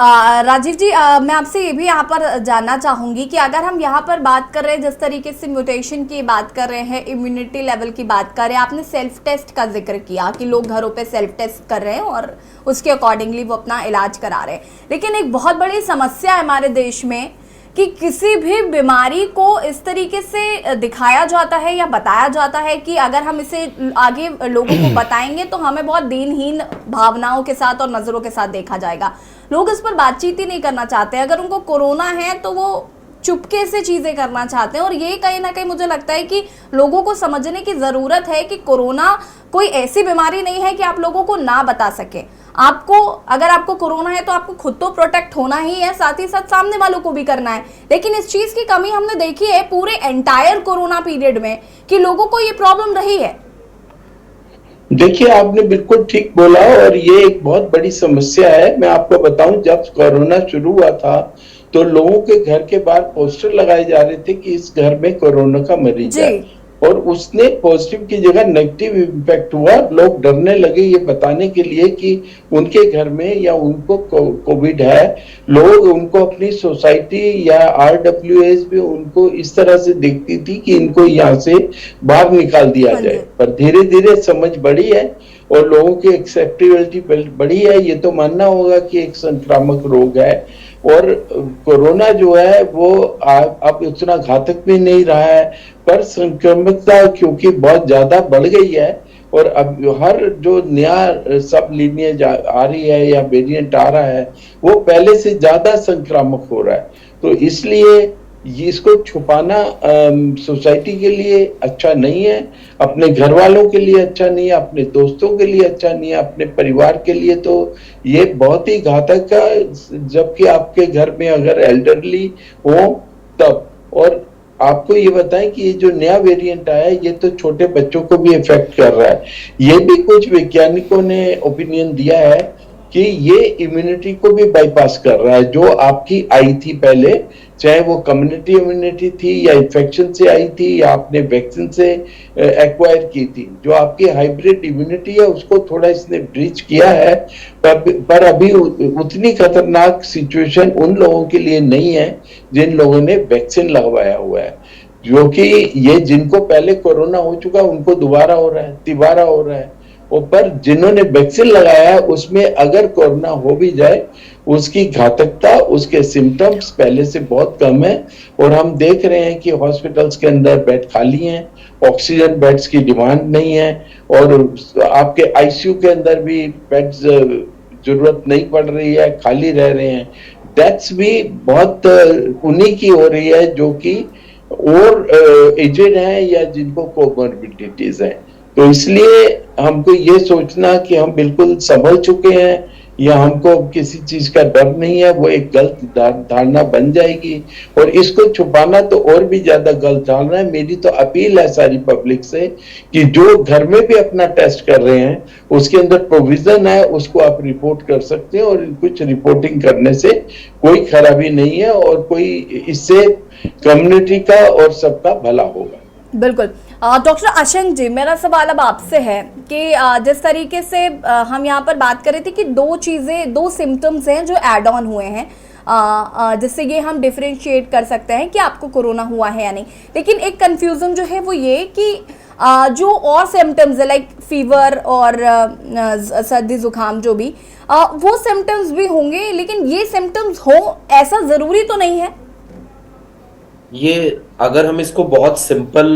राजीव जी, मैं आपसे ये भी यहाँ पर जानना चाहूंगी कि अगर हम यहाँ पर बात कर रहे हैं, जिस तरीके से म्यूटेशन की बात कर रहे हैं, इम्यूनिटी लेवल की बात कर रहे हैं, आपने सेल्फ टेस्ट का जिक्र किया कि लोग घरों पे सेल्फ टेस्ट कर रहे हैं और उसके अकॉर्डिंगली वो अपना इलाज करा रहे हैं, लेकिन एक बहुत बड़ी समस्या है हमारे देश में कि किसी भी बीमारी को इस तरीके से दिखाया जाता है या बताया जाता है कि अगर हम इसे आगे लोगों को बताएंगे तो हमें बहुत दीनहीन भावनाओं के साथ और नजरों के साथ देखा जाएगा। लोग इस पर बातचीत ही नहीं करना चाहते। अगर उनको कोरोना है तो वो चुपके से चीजें करना चाहते हैं, और ये कहीं ना कहीं मुझे लगता है कि लोगों को समझने की जरूरत है कि कोरोना कोई ऐसी बीमारी नहीं है कि आप लोगों को ना बता सके। आपको, अगर आपको कोरोना है तो आपको खुद तो प्रोटेक्ट होना ही है, साथ ही साथ सामने वालों को भी करना है। लेकिन इस चीज की कमी हमने देखी है पूरे एंटायर कोरोना पीरियड में कि लोगों को ये प्रॉब्लम रही है। देखिए, आपने बिल्कुल ठीक बोला और ये एक बहुत बड़ी समस्या है। मैं आपको बताऊं, जब कोरोना शुरू हुआ था तो लोगों के घर के बाहर पोस्टर लगाए जा रहे थे कि इस घर में कोरोना का मरीज है, और उसने पॉजिटिव की जगह नेगेटिव इम्पैक्ट हुआ। लोग डरने लगे ये बताने के लिए कि उनके घर में या उनको कोविड है। लोग उनको अपनी सोसाइटी या RWAs भी उनको इस तरह से देखती थी कि इनको यहाँ से बाहर निकाल दिया जाए। पर धीरे धीरे समझ बढ़ी है और लोगों की एक्सेप्टेबिलिटी बढ़ी है। ये तो मानना होगा कि एक संक्रामक रोग है, और कोरोना जो है वो अब उतना घातक भी नहीं रहा है, पर संक्रमितता क्योंकि बहुत ज्यादा बढ़ गई है और अब हर जो नया सब लीनियज आ रही है या वेरिएंट आ रहा है वो पहले से ज्यादा संक्रामक हो रहा है। तो इसलिए इसको छुपाना सोसाइटी के लिए अच्छा नहीं है, अपने घर वालों के लिए अच्छा नहीं है, अपने दोस्तों के लिए अच्छा नहीं है, अपने परिवार के लिए तो ये बहुत ही घातक है। जबकि आपके घर में अगर एल्डरली हो तब, और आपको ये बताएं कि ये जो नया वेरिएंट आया है ये तो छोटे बच्चों को भी इफेक्ट कर रहा है। ये भी कुछ वैज्ञानिकों ने ओपिनियन दिया है कि ये इम्यूनिटी को भी बाईपास कर रहा है। जो आपकी आई थी पहले, चाहे वो कम्युनिटी इम्यूनिटी थी या इन्फेक्शन से आई थी या आपने वैक्सीन से एक्वायर की थी, जो आपकी हाइब्रिड इम्यूनिटी है उसको थोड़ा इसने ब्रीच किया है। पर अभी उतनी खतरनाक सिचुएशन उन लोगों के लिए नहीं है जिन लोगों ने वैक्सीन लगवाया हुआ है, जो कि ये जिनको पहले कोरोना हो चुका उनको दोबारा हो रहा है, तिबारा हो रहा है। और पर जिन्होंने वैक्सीन लगाया है उसमें अगर कोरोना हो भी जाए उसकी घातकता, उसके सिम्टम्स पहले से बहुत कम है। और हम देख रहे हैं कि हॉस्पिटल्स के अंदर बेड खाली हैं, ऑक्सीजन बेड्स की डिमांड नहीं है, और आपके ICU के अंदर भी बेड्स जरूरत नहीं पड़ रही है, खाली रह रहे हैं। डेथ्स भी बहुत उन्हीं की हो रही है जो कि और एजेड हैं या जिनको कोमोर्बिडिटीज हैं। तो इसलिए हमको ये सोचना कि हम बिल्कुल संभल चुके हैं या हमको किसी चीज का डर नहीं है, वो एक गलत धारणा बन जाएगी, और इसको छुपाना तो और भी ज्यादा गलत धारणा है। मेरी तो अपील है सारी पब्लिक से कि जो घर में भी अपना टेस्ट कर रहे हैं उसके अंदर प्रोविजन है, उसको आप रिपोर्ट कर सकते हैं, और कुछ रिपोर्टिंग करने से कोई खराबी नहीं है और कोई इससे कम्युनिटी का और सबका भला होगा। बिल्कुल। डॉक्टर आशंक जी, मेरा सवाल अब आपसे है कि जिस तरीके से हम यहाँ पर बात कर रहे थे कि दो सिम्टम्स हैं जो एड ऑन हुए हैं, जिससे ये हम डिफरेंशिएट कर सकते हैं कि आपको कोरोना हुआ है या नहीं। लेकिन एक कंफ्यूजन जो है वो ये कि जो और सिम्टम्स है लाइक फीवर और सर्दी जुकाम जो भी वो सिम्टम्स भी होंगे, लेकिन ये सिम्टम्स हो ऐसा जरूरी तो नहीं है। ये अगर हम इसको बहुत सिंपल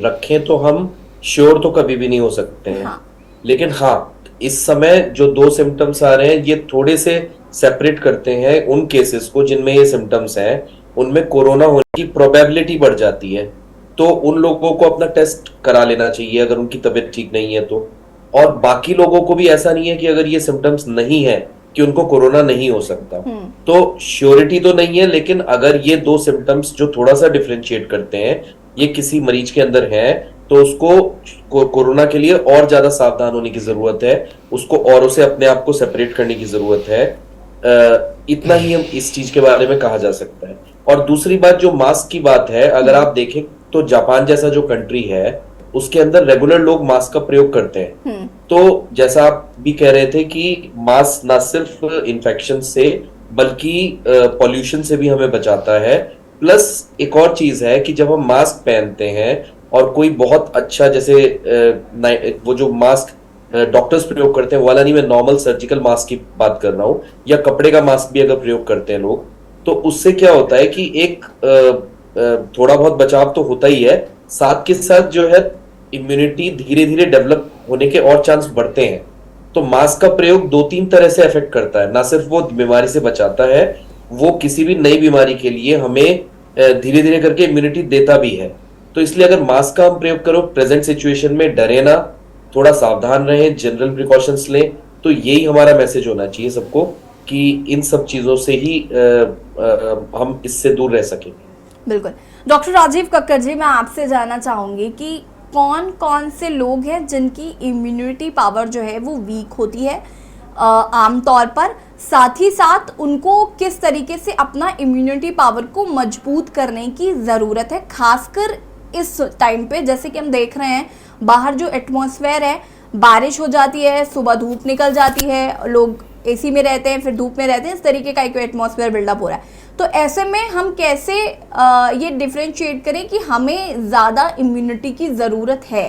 रखें तो हम श्योर तो कभी भी नहीं हो सकते हैं। हाँ। लेकिन हाँ, इस समय जो 2 सिम्टम्स आ रहे हैं ये थोड़े से सेपरेट करते हैं उन केसेस को जिनमें ये सिम्टम्स हैं, उनमें कोरोना होने की प्रोबेबिलिटी बढ़ जाती है। तो उन लोगों को अपना टेस्ट करा लेना चाहिए अगर उनकी तबीयत ठीक नहीं है तो। और बाकी लोगों को भी ऐसा नहीं है कि अगर ये सिम्टम्स नहीं है कि उनको कोरोना नहीं हो सकता। तो श्योरिटी तो नहीं है, लेकिन अगर ये 2 सिम्टम्स जो थोड़ा सा डिफरेंशिएट करते हैं ये किसी मरीज के अंदर है तो उसको कोरोना के लिए और ज्यादा सावधान होने की जरूरत है, उसको औरों से अपने आप को सेपरेट करने की जरूरत है। इतना ही हम इस चीज के बारे में कहा जा सकता है। और दूसरी बात जो मास्क की बात है, अगर आप देखें तो जापान जैसा जो कंट्री है उसके अंदर रेगुलर लोग मास्क का प्रयोग करते हैं। तो जैसा आप भी कह रहे थे कि मास्क ना सिर्फ इन्फेक्शन से बल्कि पॉल्यूशन से भी हमें बचाता है। प्लस एक और चीज है कि जब हम मास्क पहनते हैं और कोई बहुत अच्छा, जैसे वो जो मास्क डॉक्टर्स प्रयोग करते हैं वाला नहीं, मैं नॉर्मल सर्जिकल मास्क की बात कर रहा हूँ, या कपड़े का मास्क भी अगर प्रयोग करते हैं लोग, तो उससे क्या होता है कि एक थोड़ा बहुत बचाव तो होता ही है, साथ के साथ जो है इम्यूनिटी धीरे धीरे डेवलप होने के और चांस बढ़ते हैं। तो मास्क का प्रयोग 2-3 तरह से इफेक्ट करता है, ना सिर्फ वो बीमारी से बचाता है, वो किसी भी नई बीमारी के लिए हमें धीरे धीरे करके इम्यूनिटी देता भी है। तो इसलिए अगर मास्क का हम प्रयोग करो प्रेजेंट सिचुएशन में, डरे ना, थोड़ा सावधान रहें, जनरल प्रिकॉशंस लें, तो यही हमारा मैसेज होना चाहिए सबको कि इन सब चीजों से ही हम इससे दूर रह सकें। बिल्कुल। डॉक्टर राजीव कक्कर जी, मैं आपसे जानना चाहूंगी कि कौन कौन से लोग हैं जिनकी इम्यूनिटी पावर जो है वो वीक होती है आमतौर पर, साथ ही साथ उनको किस तरीके से अपना इम्यूनिटी पावर को मजबूत करने की ज़रूरत है, खासकर इस टाइम पे। जैसे कि हम देख रहे हैं बाहर जो एटमॉस्फेयर है, बारिश हो जाती है, सुबह धूप निकल जाती है, लोग एसी में रहते हैं, फिर धूप में रहते हैं, इस तरीके का एक एटमॉस्फेयर बिल्डअप हो रहा है। तो ऐसे में हम कैसे ये डिफरेंशिएट करें कि हमें ज़्यादा इम्यूनिटी की ज़रूरत है?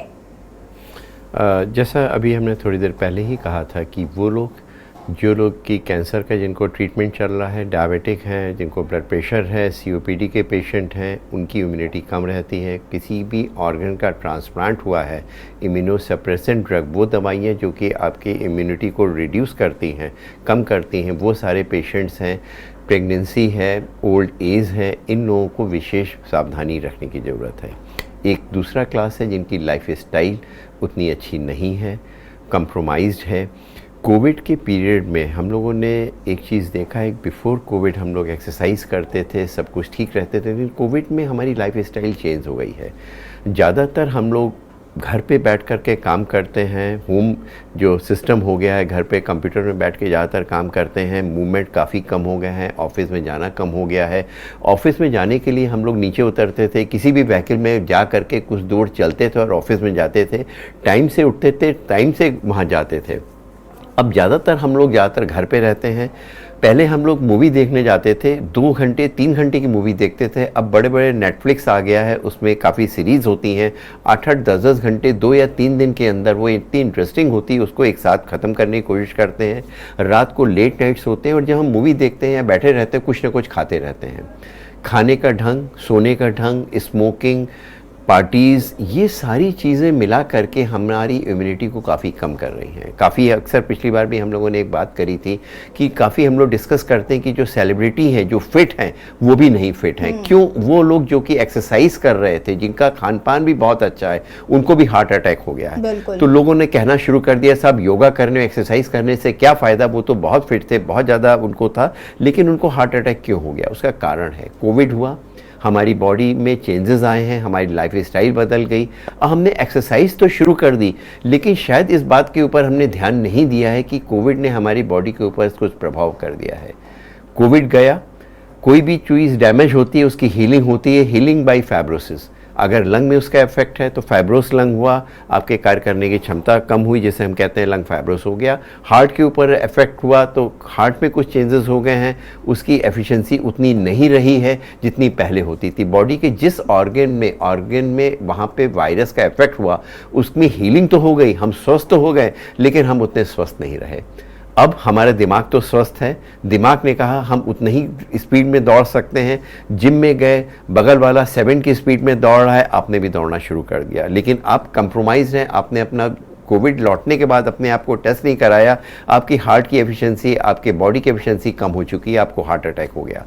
जैसा अभी हमने थोड़ी देर पहले ही कहा था कि वो लोग जो लोग की कैंसर का जिनको ट्रीटमेंट चल रहा है, डायबिटिक हैं, जिनको ब्लड प्रेशर है, सीओपीडी के पेशेंट हैं, उनकी इम्यूनिटी कम रहती है। किसी भी ऑर्गन का ट्रांसप्लांट हुआ है, इम्यूनोसप्रेसेंट ड्रग, वो दवाइयाँ जो कि आपकी इम्यूनिटी को रिड्यूस करती हैं, कम करती हैं, वो सारे पेशेंट्स हैं। प्रेगनेंसी है, ओल्ड एज है, इन लोगों को विशेष सावधानी रखने की ज़रूरत है। एक दूसरा क्लास है जिनकी लाइफ स्टाइल उतनी अच्छी नहीं है, कंप्रोमाइज्ड है। कोविड के पीरियड में हम लोगों ने एक चीज़ देखा है, बिफोर कोविड हम लोग एक्सरसाइज करते थे, सब कुछ ठीक रहते थे, लेकिन कोविड में हमारी लाइफ स्टाइल चेंज हो गई है। ज़्यादातर हम लोग घर पे बैठ कर के काम करते हैं, होम जो सिस्टम हो गया है, घर पे कंप्यूटर में बैठ के ज़्यादातर काम करते हैं, मूवमेंट काफ़ी कम हो गया है, ऑफिस में जाना कम हो गया है। ऑफिस में जाने के लिए हम लोग नीचे उतरते थे, किसी भी व्हीकल में जा कर के कुछ दूर चलते थे और ऑफिस में जाते थे, टाइम से उठते थे, टाइम से वहाँ जाते थे। अब ज़्यादातर हम लोग घर पे रहते हैं। पहले हम लोग मूवी देखने जाते थे, 2 घंटे 3 घंटे की मूवी देखते थे। अब बड़े बड़े नेटफ्लिक्स आ गया है, उसमें काफ़ी सीरीज़ होती हैं, 8-8 10-10 घंटे 2 या 3 दिन के अंदर वो इतनी इंटरेस्टिंग होती है, उसको एक साथ ख़त्म करने की कोशिश करते हैं। रात को लेट नाइट सोते हैं और जब हम मूवी देखते हैं या बैठे रहते हैं कुछ ना कुछ खाते रहते हैं। खाने का ढंग, सोने का ढंग, स्मोकिंग, पार्टीज़, ये सारी चीज़ें मिला करके हमारी इम्यूनिटी को काफ़ी कम कर रही हैं। काफ़ी अक्सर पिछली बार भी हम लोगों ने एक बात करी थी कि काफ़ी हम लोग डिस्कस करते हैं कि जो सेलिब्रिटी हैं, जो फिट हैं, वो भी नहीं फिट हैं। क्यों? वो लोग जो कि एक्सरसाइज कर रहे थे, जिनका खान पान भी बहुत अच्छा है, उनको भी हार्ट अटैक हो गया है। तो लोगों ने कहना शुरू कर दिया, साहब योगा करने, एक्सरसाइज करने से क्या फ़ायदा, वो तो बहुत फिट थे, बहुत ज़्यादा उनको था, लेकिन उनको हार्ट अटैक क्यों हो गया? उसका कारण है कोविड हुआ, हमारी बॉडी में चेंजेस आए हैं, हमारी लाइफ स्टाइल बदल गई। अब हमने एक्सरसाइज तो शुरू कर दी, लेकिन शायद इस बात के ऊपर हमने ध्यान नहीं दिया है कि कोविड ने हमारी बॉडी के ऊपर कुछ प्रभाव कर दिया है। कोविड गया, कोई भी चीज़ डैमेज होती है उसकी हीलिंग होती है, हीलिंग बाय फाइब्रोसिस। अगर लंग में उसका इफेक्ट है तो फाइब्रोस लंग हुआ, आपके कार्य करने की क्षमता कम हुई, जैसे हम कहते हैं लंग फाइब्रोस हो गया। हार्ट के ऊपर इफेक्ट हुआ तो हार्ट में कुछ चेंजेस हो गए हैं, उसकी एफिशिएंसी उतनी नहीं रही है जितनी पहले होती थी। बॉडी के जिस ऑर्गन में वहाँ पे वायरस का इफेक्ट हुआ उसमें हीलिंग तो हो गई, हम स्वस्थ हो गए, लेकिन हम उतने स्वस्थ नहीं रहे। अब हमारा दिमाग तो स्वस्थ है, दिमाग ने कहा हम उतनी ही स्पीड में दौड़ सकते हैं। जिम में गए, बगल वाला 7 की स्पीड में दौड़ रहा है, आपने भी दौड़ना शुरू कर दिया, लेकिन आप कंप्रोमाइज हैं। आपने अपना कोविड लौटने के बाद अपने आप को टेस्ट नहीं कराया, आपकी हार्ट की एफिशिएंसी, आपके बॉडी की एफिशिएंसी कम हो चुकी है, आपको हार्ट अटैक हो गया।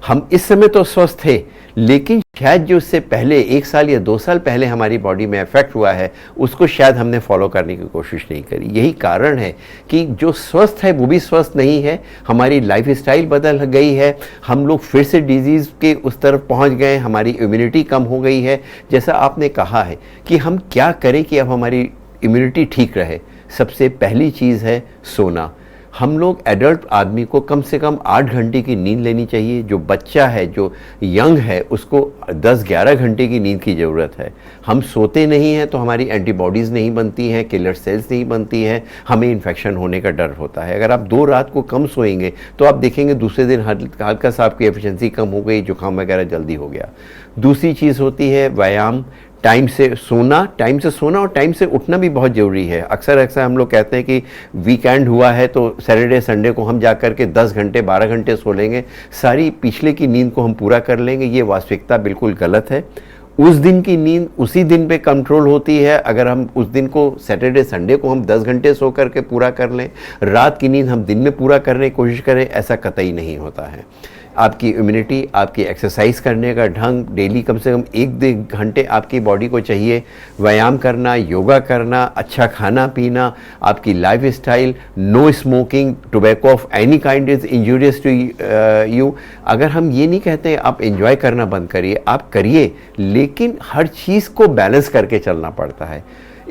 हम इस समय तो स्वस्थ थे, लेकिन शायद जो उससे पहले 1 साल या 2 साल पहले हमारी बॉडी में इफेक्ट हुआ है उसको शायद हमने फॉलो करने की कोशिश नहीं करी। यही कारण है कि जो स्वस्थ है वो भी स्वस्थ नहीं है, हमारी लाइफस्टाइल बदल गई है, हम लोग फिर से डिजीज़ के उस तरफ पहुंच गए, हमारी इम्यूनिटी कम हो गई है। जैसा आपने कहा है कि हम क्या करें कि अब हमारी इम्यूनिटी ठीक रहे, सबसे पहली चीज़ है सोना। हम लोग एडल्ट आदमी को कम से कम 8 घंटे की नींद लेनी चाहिए। जो बच्चा है, जो यंग है, उसको 10-11 घंटे की नींद की ज़रूरत है। हम सोते नहीं हैं तो हमारी एंटीबॉडीज़ नहीं बनती हैं, किलर सेल्स नहीं बनती हैं, हमें इन्फेक्शन होने का डर होता है। अगर आप 2 रात को कम सोएंगे तो आप देखेंगे दूसरे दिन हल्का सा आपकी एफिशिएंसी कम हो गई, जुकाम वगैरह जल्दी हो गया। दूसरी चीज़ होती है व्यायाम। टाइम से सोना और टाइम से उठना भी बहुत ज़रूरी है। अक्सर हम लोग कहते हैं कि वीकेंड हुआ है तो सैटरडे संडे को हम जा कर के 10 घंटे 12 घंटे सो लेंगे, सारी पिछले की नींद को हम पूरा कर लेंगे। ये वास्तविकता बिल्कुल गलत है। उस दिन की नींद उसी दिन पे कंट्रोल होती है। अगर हम उस दिन को सैटरडे संडे को हम 10 घंटे सो करके पूरा कर लें, रात की नींद हम दिन में पूरा करने की कोशिश करें, ऐसा कतई नहीं होता है। आपकी इम्यूनिटी, आपकी एक्सरसाइज करने का ढंग, डेली कम से कम 1 घंटे आपकी बॉडी को चाहिए व्यायाम करना, योगा करना, अच्छा खाना पीना, आपकी lifestyle, no smoking, tobacco of any kind is injurious to you. अगर हम ये नहीं कहते आप एंजॉय करना बंद करिए, आप करिए, लेकिन हर चीज़ को बैलेंस करके चलना पड़ता है।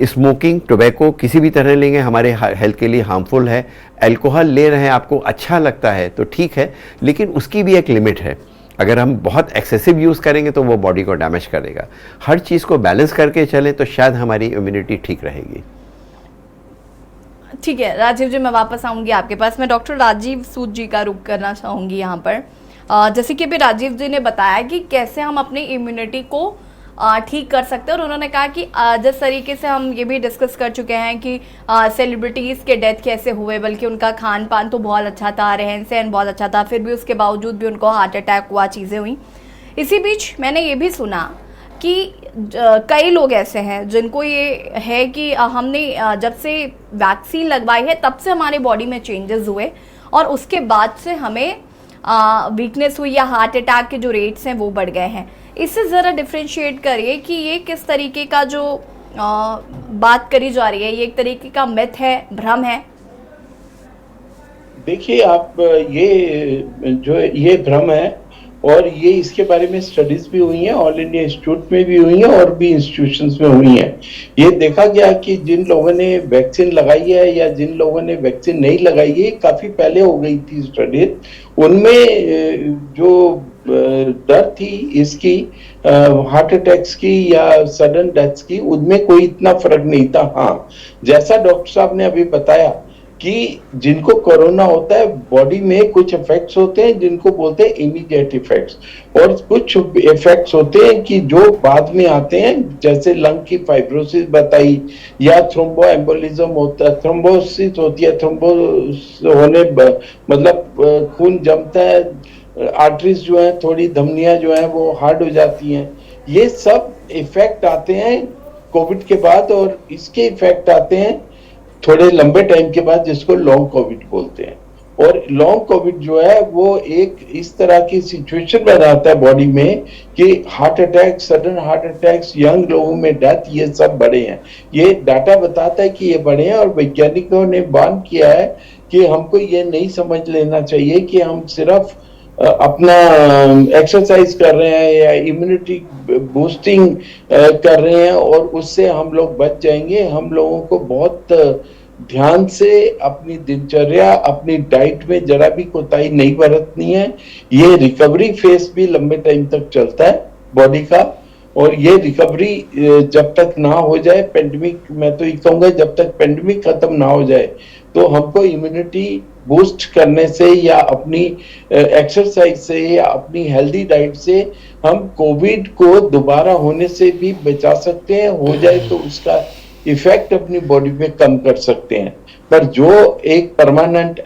स्मोकिंग, टोबैको किसी भी तरह लेंगे हमारे हेल्थ के लिए हार्मफुल है। अल्कोहल ले रहे हैं, आपको अच्छा लगता है तो ठीक है, लेकिन उसकी भी एक लिमिट है। अगर हम बहुत एक्सेसिव यूज़ करेंगे तो वो बॉडी को डैमेज करेगा। हर चीज़ को बैलेंस करके चलें तो शायद हमारी इम्यूनिटी ठीक रहेगी। ठीक है राजीव जी, मैं वापस आऊंगी आपके पास। मैं डॉक्टर राजीव सूद जी का रुख करना चाहूँगी यहाँ पर। जैसे कि अभी राजीव जी ने बताया कि कैसे हम अपनी इम्यूनिटी को ठीक कर सकते हैं, और उन्होंने कहा कि जिस तरीके से हम ये भी डिस्कस कर चुके हैं कि सेलिब्रिटीज़ के डेथ कैसे हुए, बल्कि उनका खान पान तो बहुत अच्छा था, रहन सहन बहुत अच्छा था, फिर भी उसके बावजूद भी उनको हार्ट अटैक हुआ, चीज़ें हुई। इसी बीच मैंने ये भी सुना कि कई लोग ऐसे हैं जिनको ये है कि हमने जब से वैक्सीन लगवाई है तब से हमारे बॉडी में चेंजेस हुए और उसके बाद से हमें वीकनेस हुई या हार्ट अटैक के जो रेट्स हैं वो बढ़ गए हैं। इससे ज़रा डिफ्रेंशिएट करिए कि ये किस तरीके का जो बात करी जा रही है, ये एक तरीके का मिथ है, भ्रम है? देखिए आप, ये भ्रम है और ये इसके बारे में स्टडीज भी हुई हैं, ऑल इंडिया इंस्टीट्यूट में भी हुई हैं और भी इंस्टीट्यूशंस में हुई हैं। ये देखा गया कि जिन लोगों ने वैक्सीन लगाई है या जिन लोगों ने वैक्सीन नहीं लगाई है, काफी पहले हो गई थी स्टडी, उनमें जो दर थी इसकी हार्ट अटैक्स की या सडन डेथ्स की, उनमें कोई इतना फर्क नहीं था। हाँ, जैसा डॉक्टर साहब ने अभी बताया कि जिनको कोरोना होता है बॉडी में कुछ इफेक्ट्स होते हैं जिनको बोलते हैं इमीडिएट इफेक्ट्स, और कुछ इफेक्ट्स होते हैं कि जो बाद में आते हैं, जैसे लंग की फाइब्रोसिस बताई या थ्रोम्बो एम्बोलिज्म होता है, थ्रोम्बोसिस होती है, थ्रोम्बोस होने मतलब खून जमता है, आर्टरीज जो है, थोड़ी धमनियां जो है वो हार्ड हो जाती हैं। ये सब इफेक्ट आते हैं कोविड के बाद, और इसके इफेक्ट आते हैं थोड़े लंबे टाइम के बाद, जिसको लॉन्ग कोविड बोलते हैं। और लॉन्ग कोविड जो है वो एक इस तरह की सिचुएशन बनाता है बॉडी में कि heart attack, sudden heart attacks, young लोगों में डेथ, ये सब बढ़े हैं। ये डाटा बताता है कि ये बढ़े हैं, और वैज्ञानिकों ने बान किया है कि हमको ये नहीं समझ लेना चाहिए कि हम सिर्फ अपना एक्सरसाइज कर रहे हैं या इम्यूनिटी बूस्टिंग कर रहे हैं और उससे हम लोग बच जाएंगे। हम लोगों को बहुत ध्यान से अपनी दिनचर्या, अपनी डाइट में जरा भी कोताही नहीं बरतनी है। ये रिकवरी फेस भी लंबे टाइम तक चलता है बॉडी का, और ये रिकवरी जब तक ना हो जाए, पेंडेमिक, मैं तो ये कहूंगा जब तक पेंडेमिक खत्म ना हो जाए, तो हमको इम्यूनिटी बूस्ट करने से या अपनी एक्सरसाइज से या अपनी हेल्दी डाइट से हम कोविड को दोबारा होने से भी बचा सकते हैं। हो जाए तो उसका इफेक्ट अपनी बॉडी पे कम कर सकते हैं। पर जो एक परमानेंट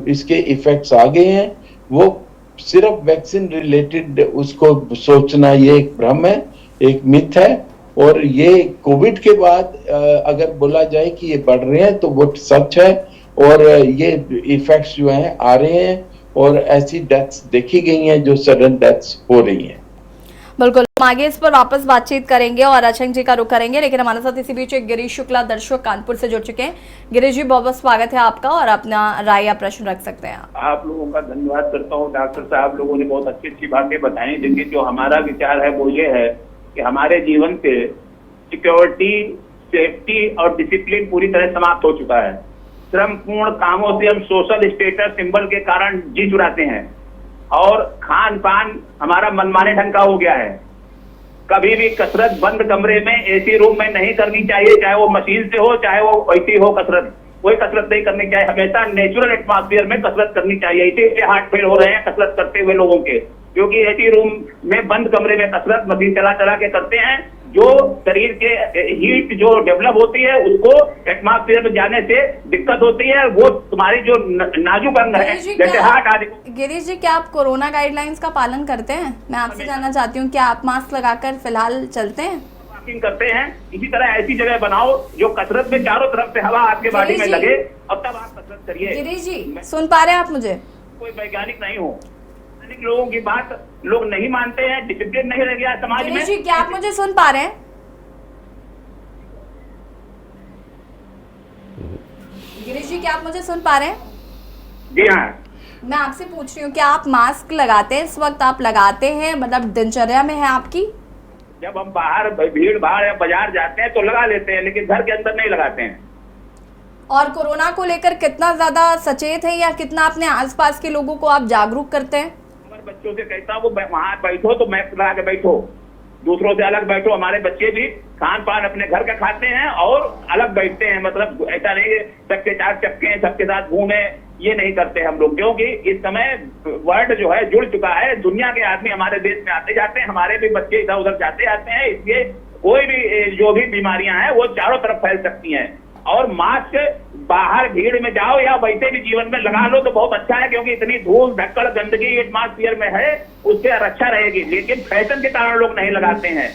इसके इफेक्ट्स आ गए हैं, वो सिर्फ वैक्सीन रिलेटेड उसको सोचना ये एक भ्रम है, एक मिथ है। और ये कोविड के बाद अगर बोला जाए कि ये बढ़ रहे हैं तो वो सच है, और ये इफेक्ट्स जो हैं आ रहे हैं, और ऐसी डेथ्स देखी गई हैं जो सडन डेथ्स हो रही हैं। बिल्कुल, हम आगे इस पर वापस बातचीत करेंगे और अशंक जी का रुख करेंगे, लेकिन हमारे साथ इसी बीच एक गिरीश शुक्ला दर्शक कानपुर से जुड़ चुके हैं। गिरीश जी, बहुत बहुत स्वागत है आपका, और अपना राय या प्रश्न रख सकते हैं आप लोगों का धन्यवाद करता हूँ। डॉक्टर साहब लोगों ने बहुत अच्छी अच्छी बातें बताई, लेकिन जो हमारा विचार है वो ये है कि हमारे जीवन से सिक्योरिटी, सेफ्टी और डिसिप्लिन पूरी तरह समाप्त हो चुका है। श्रमपूर्ण कामों से हम सोशल स्टेटस सिंबल के कारण जी चुराते हैं, और खान पान हमारा मनमाने ढंग का हो गया है। कभी भी कसरत बंद कमरे में एसी रूम में नहीं करनी चाहिए, चाहे वो मशीन से हो चाहे वो वैसी हो कसरत, कोई कसरत नहीं करनी चाहिए। हमेशा नेचुरल एटमॉस्फेयर में कसरत करनी चाहिए। इसीलिए हार्ट फेल हो रहे हैं कसरत करते हुए लोगों के, क्योंकि एसी रूम में बंद कमरे में कसरत मशीन चला चला के करते हैं। जो शरीर के हीट जो डेवलप होती है उसको एटमॉस्फेयर में जाने से दिक्कत होती है। वो तुम्हारी जो नाजुक अंग है जैसे हार्ट आदि। गिरीश जी, क्या आप कोरोना गाइडलाइंस का पालन करते हैं? मैं आपसे जानना चाहती हूँ, क्या आप मास्क लगाकर फिलहाल चलते हैं? वॉकिंग करते हैं। इसी तरह ऐसी जगह बनाओ जो कसरत में चारों तरफ से हवा आपके बॉडी में लगे, और तब आप कसरत करिए। गिरीश जी, सुन पा रहे हैं आप मुझे? कोई वैज्ञानिक नहीं हो, लोगों की बात लोग नहीं मानते हैं, डिसिप्लिन नहीं रह गया समाज में। गिरीश जी, क्या आप मुझे सुन पा रहे हैं? गिरीश जी, क्या आप मुझे सुन पा रहे हैं? जी हाँ। मैं आपसे पूछ रही हूँ, क्या आप मास्क लगाते हैं? इस वक्त आप लगाते हैं, मतलब दिनचर्या में है आपकी? जब हम बाहर भीड़ भाड़ या बाजार जाते हैं तो लगा लेते हैं, लेकिन घर के अंदर नहीं लगाते हैं। और कोरोना को लेकर कितना ज्यादा सचेत है, या कितना अपने आसपास के लोगों को आप जागरूक करते हैं? बच्चों से कहता हूँ वहां बैठो तो मास्क लगा के बैठो, दूसरों से अलग बैठो। हमारे बच्चे भी खान पान अपने घर का खाते हैं और अलग बैठते हैं, मतलब ऐसा नहीं सबके साथ चपके सबके साथ घूमे, ये नहीं करते हम लोग। क्योंकि इस समय वर्ल्ड जो है जुड़ चुका है, दुनिया के आदमी हमारे देश में आते जाते हैं, हमारे भी बच्चे इधर उधर जाते आते हैं, इसलिए कोई भी जो भी बीमारियां हैं वो चारों तरफ फैल सकती हैं। और मास्क बाहर भीड़ में जाओ या वैसे भी जीवन में लगा लो तो बहुत अच्छा है, क्योंकि इतनी धूल धक्कड़ गंदगी एटमॉस्फेयर में है, उससे रक्षा रहेगी। लेकिन फैशन के कारण लोग नहीं लगाते हैं,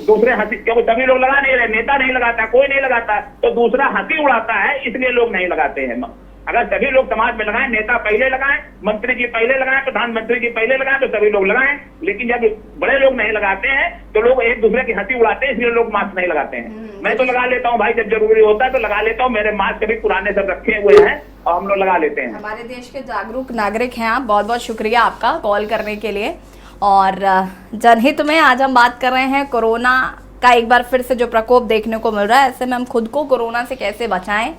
दूसरे हंसी, क्योंकि सभी लोग लगा नहीं रहे, नेता नहीं लगाता, कोई नहीं लगाता, तो दूसरा हंसी उड़ाता है, इसलिए लोग नहीं लगाते हैं। अगर सभी लोग समाज में लगाएं, नेता पहले लगाएं, मंत्री जी पहले लगाएं, प्रधानमंत्री जी पहले लगाएं, तो सभी लोग लगाएं। लेकिन जब बड़े लोग नहीं लगाते हैं तो लोग एक दूसरे की हंसी उड़ाते हैं, इसलिए लोग मास्क नहीं लगाते हैं। मैं तो लगा लेता हूँ भाई, जब जरूरी होता है तो लगा लेता हूँ। मेरे मास्क भी पुराने सब रखे हुए हैं और हम लोग लगा लेते हैं। हमारे देश के जागरूक नागरिक हैं आप, बहुत बहुत शुक्रिया आपका कॉल करने के लिए। और जनहित में आज हम बात कर रहे हैं कोरोना का एक बार फिर से जो प्रकोप देखने को मिल रहा है, ऐसे में हम खुद को कोरोना से कैसे बचाएं,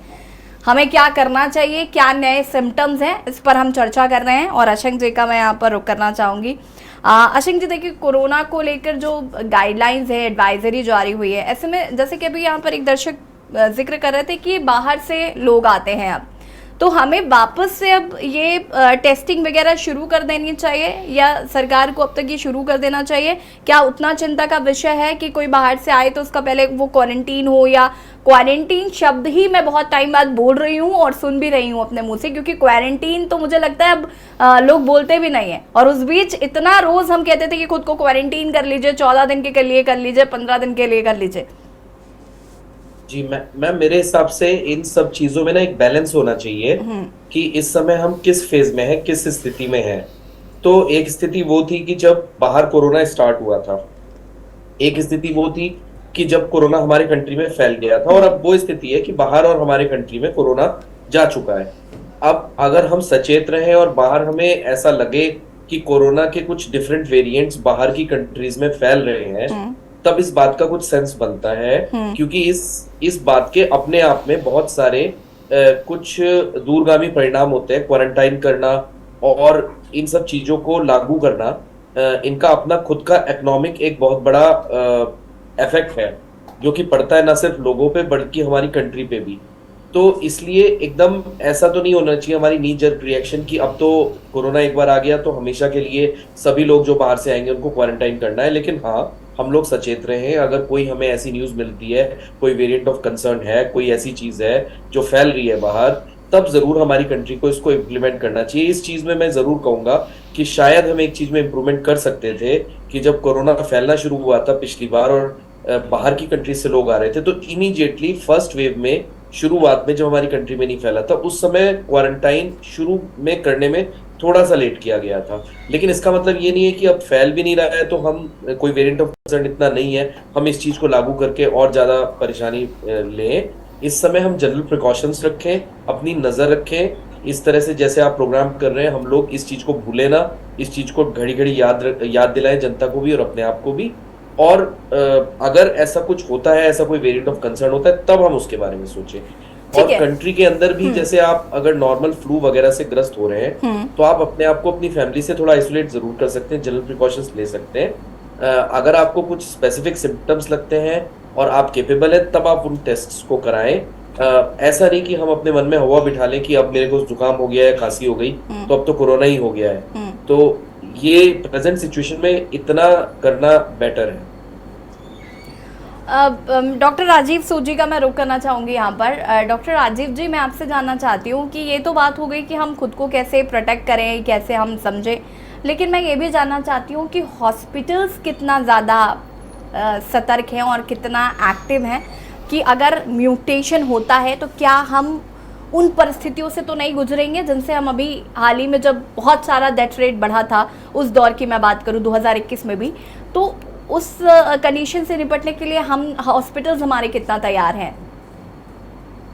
हमें क्या करना चाहिए, क्या नए सिम्टम्स हैं, इस पर हम चर्चा कर रहे हैं। और अशंक जी का मैं यहाँ पर रुक करना चाहूँगी। अशंक जी, देखिए कोरोना को लेकर जो गाइडलाइंस है, एडवाइजरी जारी हुई है, ऐसे में जैसे कि अभी यहाँ पर एक दर्शक जिक्र कर रहे थे कि बाहर से लोग आते हैं अब, तो हमें वापस से अब ये टेस्टिंग वगैरह शुरू कर देनी चाहिए, या सरकार को अब तक ये शुरू कर देना चाहिए? क्या उतना चिंता का विषय है कि कोई बाहर से आए तो उसका पहले वो क्वारंटीन हो? या क्वारंटीन शब्द ही मैं बहुत टाइम बाद बोल रही हूँ और सुन भी रही हूँ अपने मुंह से, क्योंकि क्वारंटीन तो मुझे लगता है अब लोग बोलते भी नहीं है। और उस बीच इतना रोज हम कहते थे कि खुद को क्वारंटीन कर लीजिए, 14 दिन के लिए कर लीजिए, 15 दिन के लिए कर लीजिए। जी, मैं मेरे हिसाब से इन सब चीजों में ना एक बैलेंस होना चाहिए कि इस समय हम किस फेज में हैं, किस स्थिति में हैं। तो एक स्थिति वो थी कि जब बाहर कोरोना स्टार्ट हुआ था, एक स्थिति वो थी कि जब कोरोना हमारे कंट्री में फैल गया था, और अब वो स्थिति है कि बाहर और हमारे कंट्री में कोरोना जा चुका है। अब अगर हम सचेत रहें और बाहर हमें ऐसा लगे कि कोरोना के कुछ डिफरेंट वेरिएंट्स बाहर की कंट्रीज में फैल रहे हैं, तब इस बात का कुछ सेंस बनता है, क्योंकि इस बात के अपने आप में बहुत सारे कुछ दूरगामी परिणाम होते हैं। क्वारंटाइन करना और इन सब चीजों को लागू करना इनका अपना खुद का इकोनॉमिक एक बहुत बड़ा इफेक्ट है, जो कि पड़ता है ना सिर्फ लोगों पे बल्कि हमारी कंट्री पे भी। तो इसलिए एकदम ऐसा तो नहीं होना चाहिए हमारी नी जर्क रिएक्शन कि अब तो कोरोना एक बार आ गया तो हमेशा के लिए सभी लोग जो बाहर से आएंगे उनको क्वारंटाइन करना है। लेकिन हाँ, हम लोग सचेत रहे हैं, अगर कोई हमें ऐसी न्यूज मिलती है, कोई वेरिएंट ऑफ कंसर्न है, कोई ऐसी चीज है जो फैल रही है बाहर, तब जरूर हमारी कंट्री को इसको इम्प्लीमेंट करना चाहिए। इस चीज में मैं जरूर कहूंगा कि शायद हम एक चीज में इम्प्रूवमेंट कर सकते थे कि जब कोरोना फैलना शुरू हुआ था पिछली बार और बाहर की कंट्री से लोग आ रहे थे, तो इमीडिएटली फर्स्ट वेव में शुरुआत में जब हमारी कंट्री में नहीं फैला था उस समय क्वारंटाइन शुरू में करने में थोड़ा सा लेट किया गया था। लेकिन इसका मतलब ये नहीं है कि अब फैल भी नहीं रहा है तो हम कोई वेरिएंट ऑफ कंसर्न इतना नहीं है हम इस चीज को लागू करके और ज्यादा परेशानी लें। इस समय हम जनरल प्रिकॉशंस रखें, अपनी नजर रखें। इस तरह से जैसे आप प्रोग्राम कर रहे हैं, हम लोग इस चीज को भूले ना, इस चीज को घड़ी घड़ी याद दिलाएं जनता को भी और अपने आप को भी। और अगर ऐसा कुछ होता है, ऐसा कोई वेरिएंट ऑफ कंसर्न होता है, तब हम उसके बारे में सोचें। और कंट्री के अंदर भी जैसे आप अगर नॉर्मल फ्लू वगैरह से ग्रस्त हो रहे हैं तो आप अपने आप को अपनी फैमिली से थोड़ा आइसोलेट जरूर कर सकते हैं, जनरल प्रिकॉशंस ले सकते हैं। अगर आपको कुछ स्पेसिफिक सिम्टम्स लगते हैं और आप केपेबल है तब आप उन टेस्ट्स को कराएं। ऐसा नहीं कि हम अपने मन में हवा बिठा लें कि अब मेरे को जुकाम हो गया है, खांसी हो गई तो अब तो कोरोना ही हो गया है। तो ये प्रेजेंट सिचुएशन में इतना करना बेटर है। डॉक्टर राजीव सूजी का मैं रुख करना चाहूँगी यहाँ पर। डॉक्टर राजीव जी, मैं आपसे जानना चाहती हूँ कि ये तो बात हो गई कि हम खुद को कैसे प्रोटेक्ट करें, कैसे हम समझें, लेकिन मैं ये भी जानना चाहती हूँ कि हॉस्पिटल्स कितना ज़्यादा सतर्क हैं और कितना एक्टिव हैं कि अगर म्यूटेशन होता है तो क्या हम उन परिस्थितियों से तो नहीं गुजरेंगे जिनसे हम अभी हाल ही में, जब बहुत सारा डेथ रेट बढ़ा था उस दौर की मैं बात करूँ 2021 में भी, तो उस कंडीशन से निपटने के लिए हम हॉस्पिटल्स हमारे कितना तैयार हैं?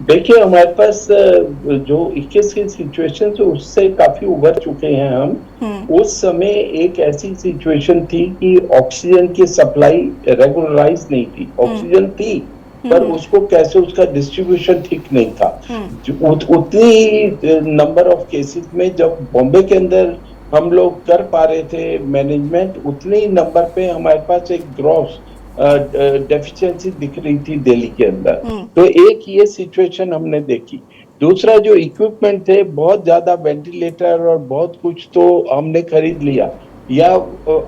देखिए, हमारे पास जो 21 की सिचुएशन है उससे काफी उबर चुके हैं हम। उस समय एक ऐसी सिचुएशन थी कि ऑक्सीजन की सप्लाई रेगुलराइज नहीं थी। ऑक्सीजन थी पर उसको कैसे, उसका डिस्ट्रीब्यूशन ठीक नहीं था। उतनी नंबर ऑफ केसेस में जब बॉम्बे के अंदर हम लोग कर पा रहे थे मैनेजमेंट, उतने ही नंबर पे हमारे पास एक ग्रॉस डेफिशिएंसी दिख रही थी दिल्ली के अंदर। तो एक ये सिचुएशन हमने देखी। दूसरा, जो इक्विपमेंट थे, बहुत ज्यादा वेंटिलेटर और बहुत कुछ तो हमने खरीद लिया या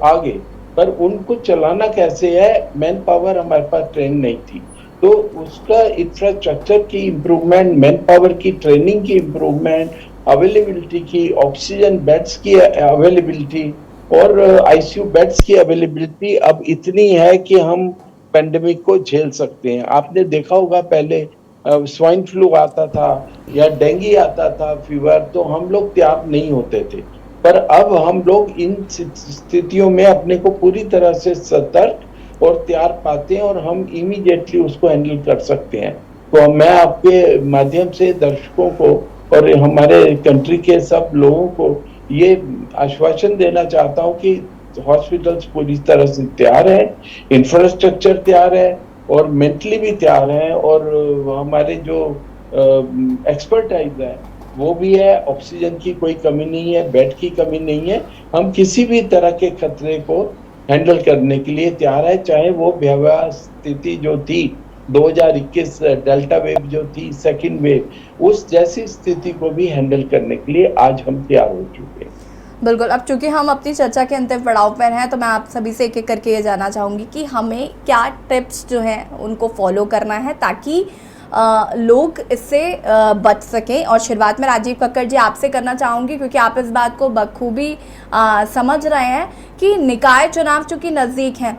आगे, पर उनको चलाना कैसे है, मैन पावर हमारे पास ट्रेन नहीं थी। तो उसका इंफ्रास्ट्रक्चर की इम्प्रूवमेंट, मैन पावर की ट्रेनिंग की इम्प्रूवमेंट, अवेलेबिलिटी की, ऑक्सीजन बेड्स की अवेलेबिलिटी और आईसीयू बेड्स की अवेलेबिलिटी अब इतनी है कि हम पेंडेमिक को झेल सकते हैं। आपने देखा होगा पहले स्वाइन फ्लू आता था या डेंगू आता था, फीवर, तो हम लोग तैयार नहीं होते थे। पर अब हम लोग इन स्थितियों में अपने को पूरी तरह से सतर्क और तैयार पाते हैं और हम इमीडिएटली उसको हैंडल कर सकते हैं। तो मैं आपके माध्यम से दर्शकों को और हमारे कंट्री के सब लोगों को ये आश्वासन देना चाहता हूं कि हॉस्पिटल्स पूरी तरह से तैयार है, इंफ्रास्ट्रक्चर तैयार है और मेंटली भी तैयार है और हमारे जो एक्सपर्टाइज है वो भी है। ऑक्सीजन की कोई कमी नहीं है, बेड की कमी नहीं है। हम किसी भी तरह के खतरे को हैंडल करने के लिए तैयार है, चाहे वो भयावह स्थिति जो थी 2021 डेल्टा वेव जो थी, सेकंड वेव, उस जैसी स्थिति को भी हैंडल करने के लिए आज हम तैयार हो चुके हैं। बिल्कुल। अब चूंकि हम अपनी चर्चा के अंतिम पड़ाव पर हैं तो मैं आप सभी से एक एक करके ये जानना चाहूँगी कि हमें क्या टिप्स जो हैं उनको फॉलो करना है ताकि लोग इससे बच सकें। और शुरुआत में राजीव कक्कड़ जी आपसे करना चाहूँगी क्योंकि आप इस बात को बखूबी समझ रहे हैं कि निकाय चुनाव चूँकि नज़दीक हैं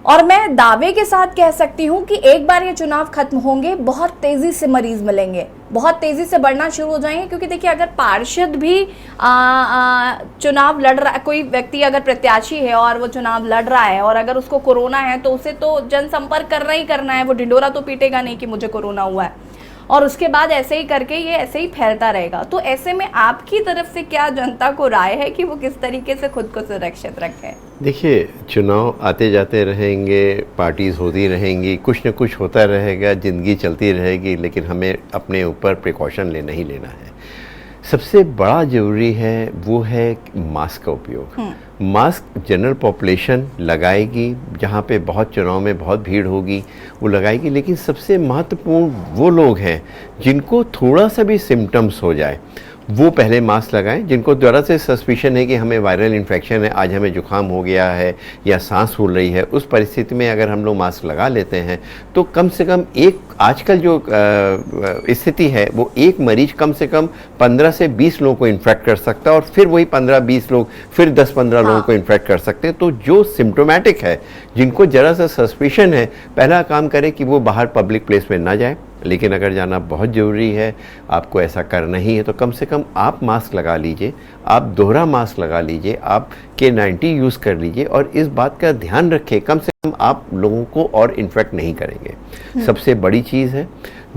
और मैं दावे के साथ कह सकती हूँ कि एक बार ये चुनाव खत्म होंगे, बहुत तेज़ी से मरीज मिलेंगे, बहुत तेज़ी से बढ़ना शुरू हो जाएंगे। क्योंकि देखिए, अगर पार्षद भी चुनाव लड़ रहा है, कोई व्यक्ति अगर प्रत्याशी है और वो चुनाव लड़ रहा है और अगर उसको कोरोना है तो उसे तो जनसंपर्क करना ही करना है, वो ढिंडोरा तो पीटेगा नहीं कि मुझे कोरोना हुआ है, और उसके बाद ऐसे ही करके ये ऐसे ही फैलता रहेगा। तो ऐसे में आपकी तरफ से क्या जनता को राय है कि वो किस तरीके से खुद को सुरक्षित रखें? देखिए, चुनाव आते जाते रहेंगे, पार्टीज होती रहेंगी, कुछ न कुछ होता रहेगा, ज़िंदगी चलती रहेगी, लेकिन हमें अपने ऊपर प्रिकॉशन लेना ही लेना है। सबसे बड़ा ज़रूरी है वो है मास्क का उपयोग। मास्क जनरल पॉपुलेशन लगाएगी, जहाँ पे बहुत चुनाव में बहुत भीड़ होगी वो लगाएगी, लेकिन सबसे महत्वपूर्ण वो लोग हैं जिनको थोड़ा सा भी सिम्टम्स हो जाए वो पहले मास्क लगाएं। जिनको ज़रा से सस्पिशन है कि हमें वायरल इन्फेक्शन है, आज हमें जुकाम हो गया है या सांस फूल रही है, उस परिस्थिति में अगर हम लोग मास्क लगा लेते हैं तो कम से कम एक, आजकल जो स्थिति है वो एक मरीज कम से कम 15 से 20 लोगों को इन्फेक्ट कर सकता है और फिर वही 15-20 लोग फिर 10-15 लोगों को इन्फेक्ट कर सकते हैं। तो जो सिम्टोमेटिक है, जिनको ज़रा सा सस्पिशन है, पहला काम करें कि वो बाहर पब्लिक प्लेस में ना जाए। लेकिन अगर जाना बहुत ज़रूरी है, आपको ऐसा करना ही है, तो कम से कम आप मास्क लगा लीजिए, आप दोहरा मास्क लगा लीजिए, आप K90 यूज़ कर लीजिए और इस बात का ध्यान रखें कम से कम आप लोगों को और इन्फेक्ट नहीं करेंगे। सबसे बड़ी चीज़ है।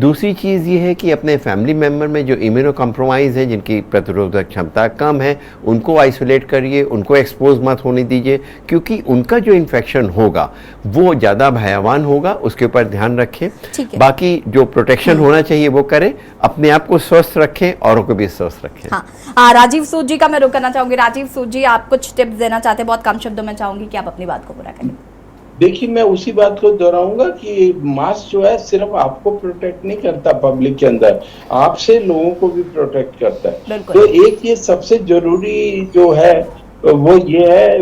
दूसरी चीज़ ये है कि अपने फैमिली मेम्बर में जो इम्यूनो कॉम्प्रोमाइज़ है, जिनकी प्रतिरोधक क्षमता कम है, उनको आइसोलेट करिए, उनको एक्सपोज मत होने दीजिए, क्योंकि उनका जो इन्फेक्शन होगा वो ज़्यादा भयावान होगा। उसके ऊपर ध्यान रखें। बाकी जो प्रोटेक्शन होना चाहिए वो करें, अपने आप को स्वस्थ रखें, औरों को भी स्वस्थ रखें। हाँ, राजीव सूद जी का मैं रुख करना चाहूंगी। राजीव सूद जी, आप कुछ टिप्स देना चाहते हैं, बहुत कम शब्दों में चाहूंगी कि आप अपनी बात को पूरा करें। देखिए, मैं उसी बात को दोहराऊंगा कि मास्क जो है सिर्फ आपको प्रोटेक्ट नहीं करता पब्लिक के अंदर, आपसे लोगों को भी प्रोटेक्ट करता है। तो एक ये सबसे जरूरी जो है वो ये है,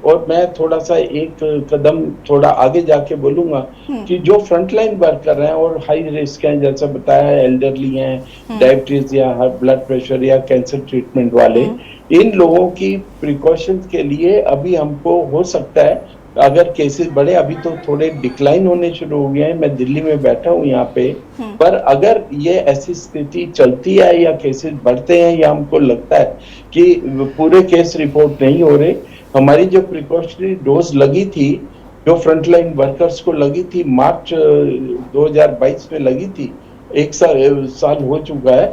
और मैं थोड़ा सा एक कदम थोड़ा आगे जाके बोलूंगा कि जो फ्रंटलाइन वर्कर हैं और हाई रिस्क हैं, जैसा बताया, एल्डरली हैं, डायबिटीज या ब्लड प्रेशर या कैंसर ट्रीटमेंट वाले, इन लोगों की प्रिकॉशंस के लिए अभी हमको हो सकता है, अगर केसेस बढ़े, अभी तो थोड़े डिक्लाइन होने शुरू हो गए हैं, मैं दिल्ली में बैठा हूँ यहाँ पे, पर अगर ये ऐसी स्थिति चलती है या केसेस बढ़ते हैं या हमको लगता है कि पूरे केस रिपोर्ट नहीं हो रहे, हमारी जो प्रिकॉशनरी डोज लगी थी, जो फ्रंटलाइन वर्कर्स को लगी थी, मार्च 2022 में लगी थी, एक साल हो चुका है,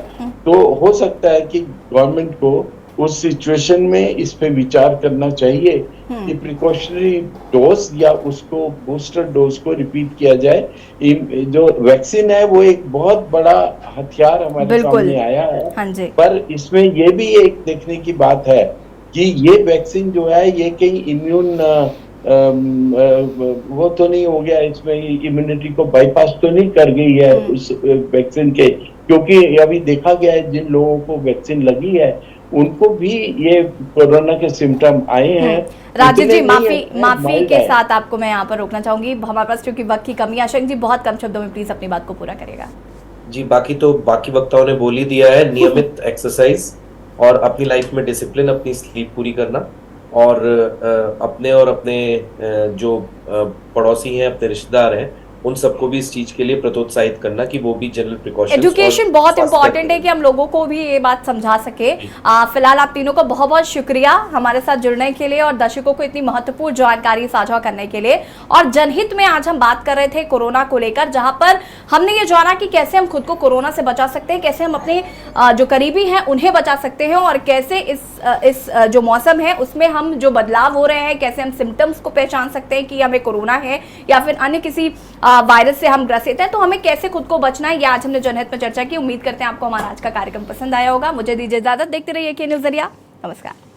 तो हो सकता है कि गवर्नमेंट को उस सिचुएशन में इस पे विचार करना चाहिए कि प्रिकॉशनरी डोज या उसको बूस्टर डोज को रिपीट किया जाए। जो वैक्सीन है वो एक बहुत बड़ा हथियार हमारे सामने आया है। हाँ जी। पर इसमें ये भी एक देखने की बात है कि ये वैक्सीन जो है ये कहीं इम्यून वो तो नहीं हो गया, इसमें इम्यूनिटी को बाईपास तो नहीं कर गई है उस वैक्सीन के, क्योंकि अभी देखा गया है जिन लोगों को वैक्सीन लगी है उनको भी ये कोरोना के सिम्टम आए हैं। राजीव जी, माफी के साथ आपको मैं यहाँ पर रोकना चाहूंगी, हमारे पास क्योंकि वक्त की कमी है। आशंक जी, बहुत कम शब्दों में प्लीज अपनी बात को पूरा करेगा। जी, बाकी वक्ताओं ने बोल ही दिया है। नियमित एक्सरसाइज और अपनी लाइफ में डिसिप्लिन, अपनी स्लीप पूरी करना, और अपने जो पड़ोसी हैं, अपने रिश्तेदार हैं, उन सबको भी इस चीज के लिए प्रोत्साहित करना कि वो भी जनरल प्रिकॉशंस, एजुकेशन बहुत इंपॉर्टेंट है कि हम लोगों को भी ये बात समझा सके। फिलहाल आप तीनों को बहुत बहुत शुक्रिया हमारे साथ जुड़ने के लिए और दर्शकों को इतनी महत्वपूर्ण जानकारी साझा करने के लिए। और जनहित में आज हम बात कर रहे थे कोरोना को लेकर, जहां पर हमने ये जाना कि कैसे हम खुद को कोरोना से बचा सकते हैं, कैसे हम अपने जो करीबी हैं उन्हें बचा सकते हैं, और कैसे इस जो मौसम है उसमें हम जो बदलाव हो रहे हैं, कैसे हम सिम्टम्स को पहचान सकते हैं कि हमें कोरोना है या फिर अन्य किसी वायरस से हम ग्रसित हैं, तो हमें कैसे खुद को बचना है, ये आज हमने जनहित में चर्चा की। उम्मीद करते हैं आपको हमारा आज का कार्यक्रम पसंद आया होगा। मुझे दीजिए इजाजत, देखते रहिए के न्यूज़ ज़रिया। नमस्कार।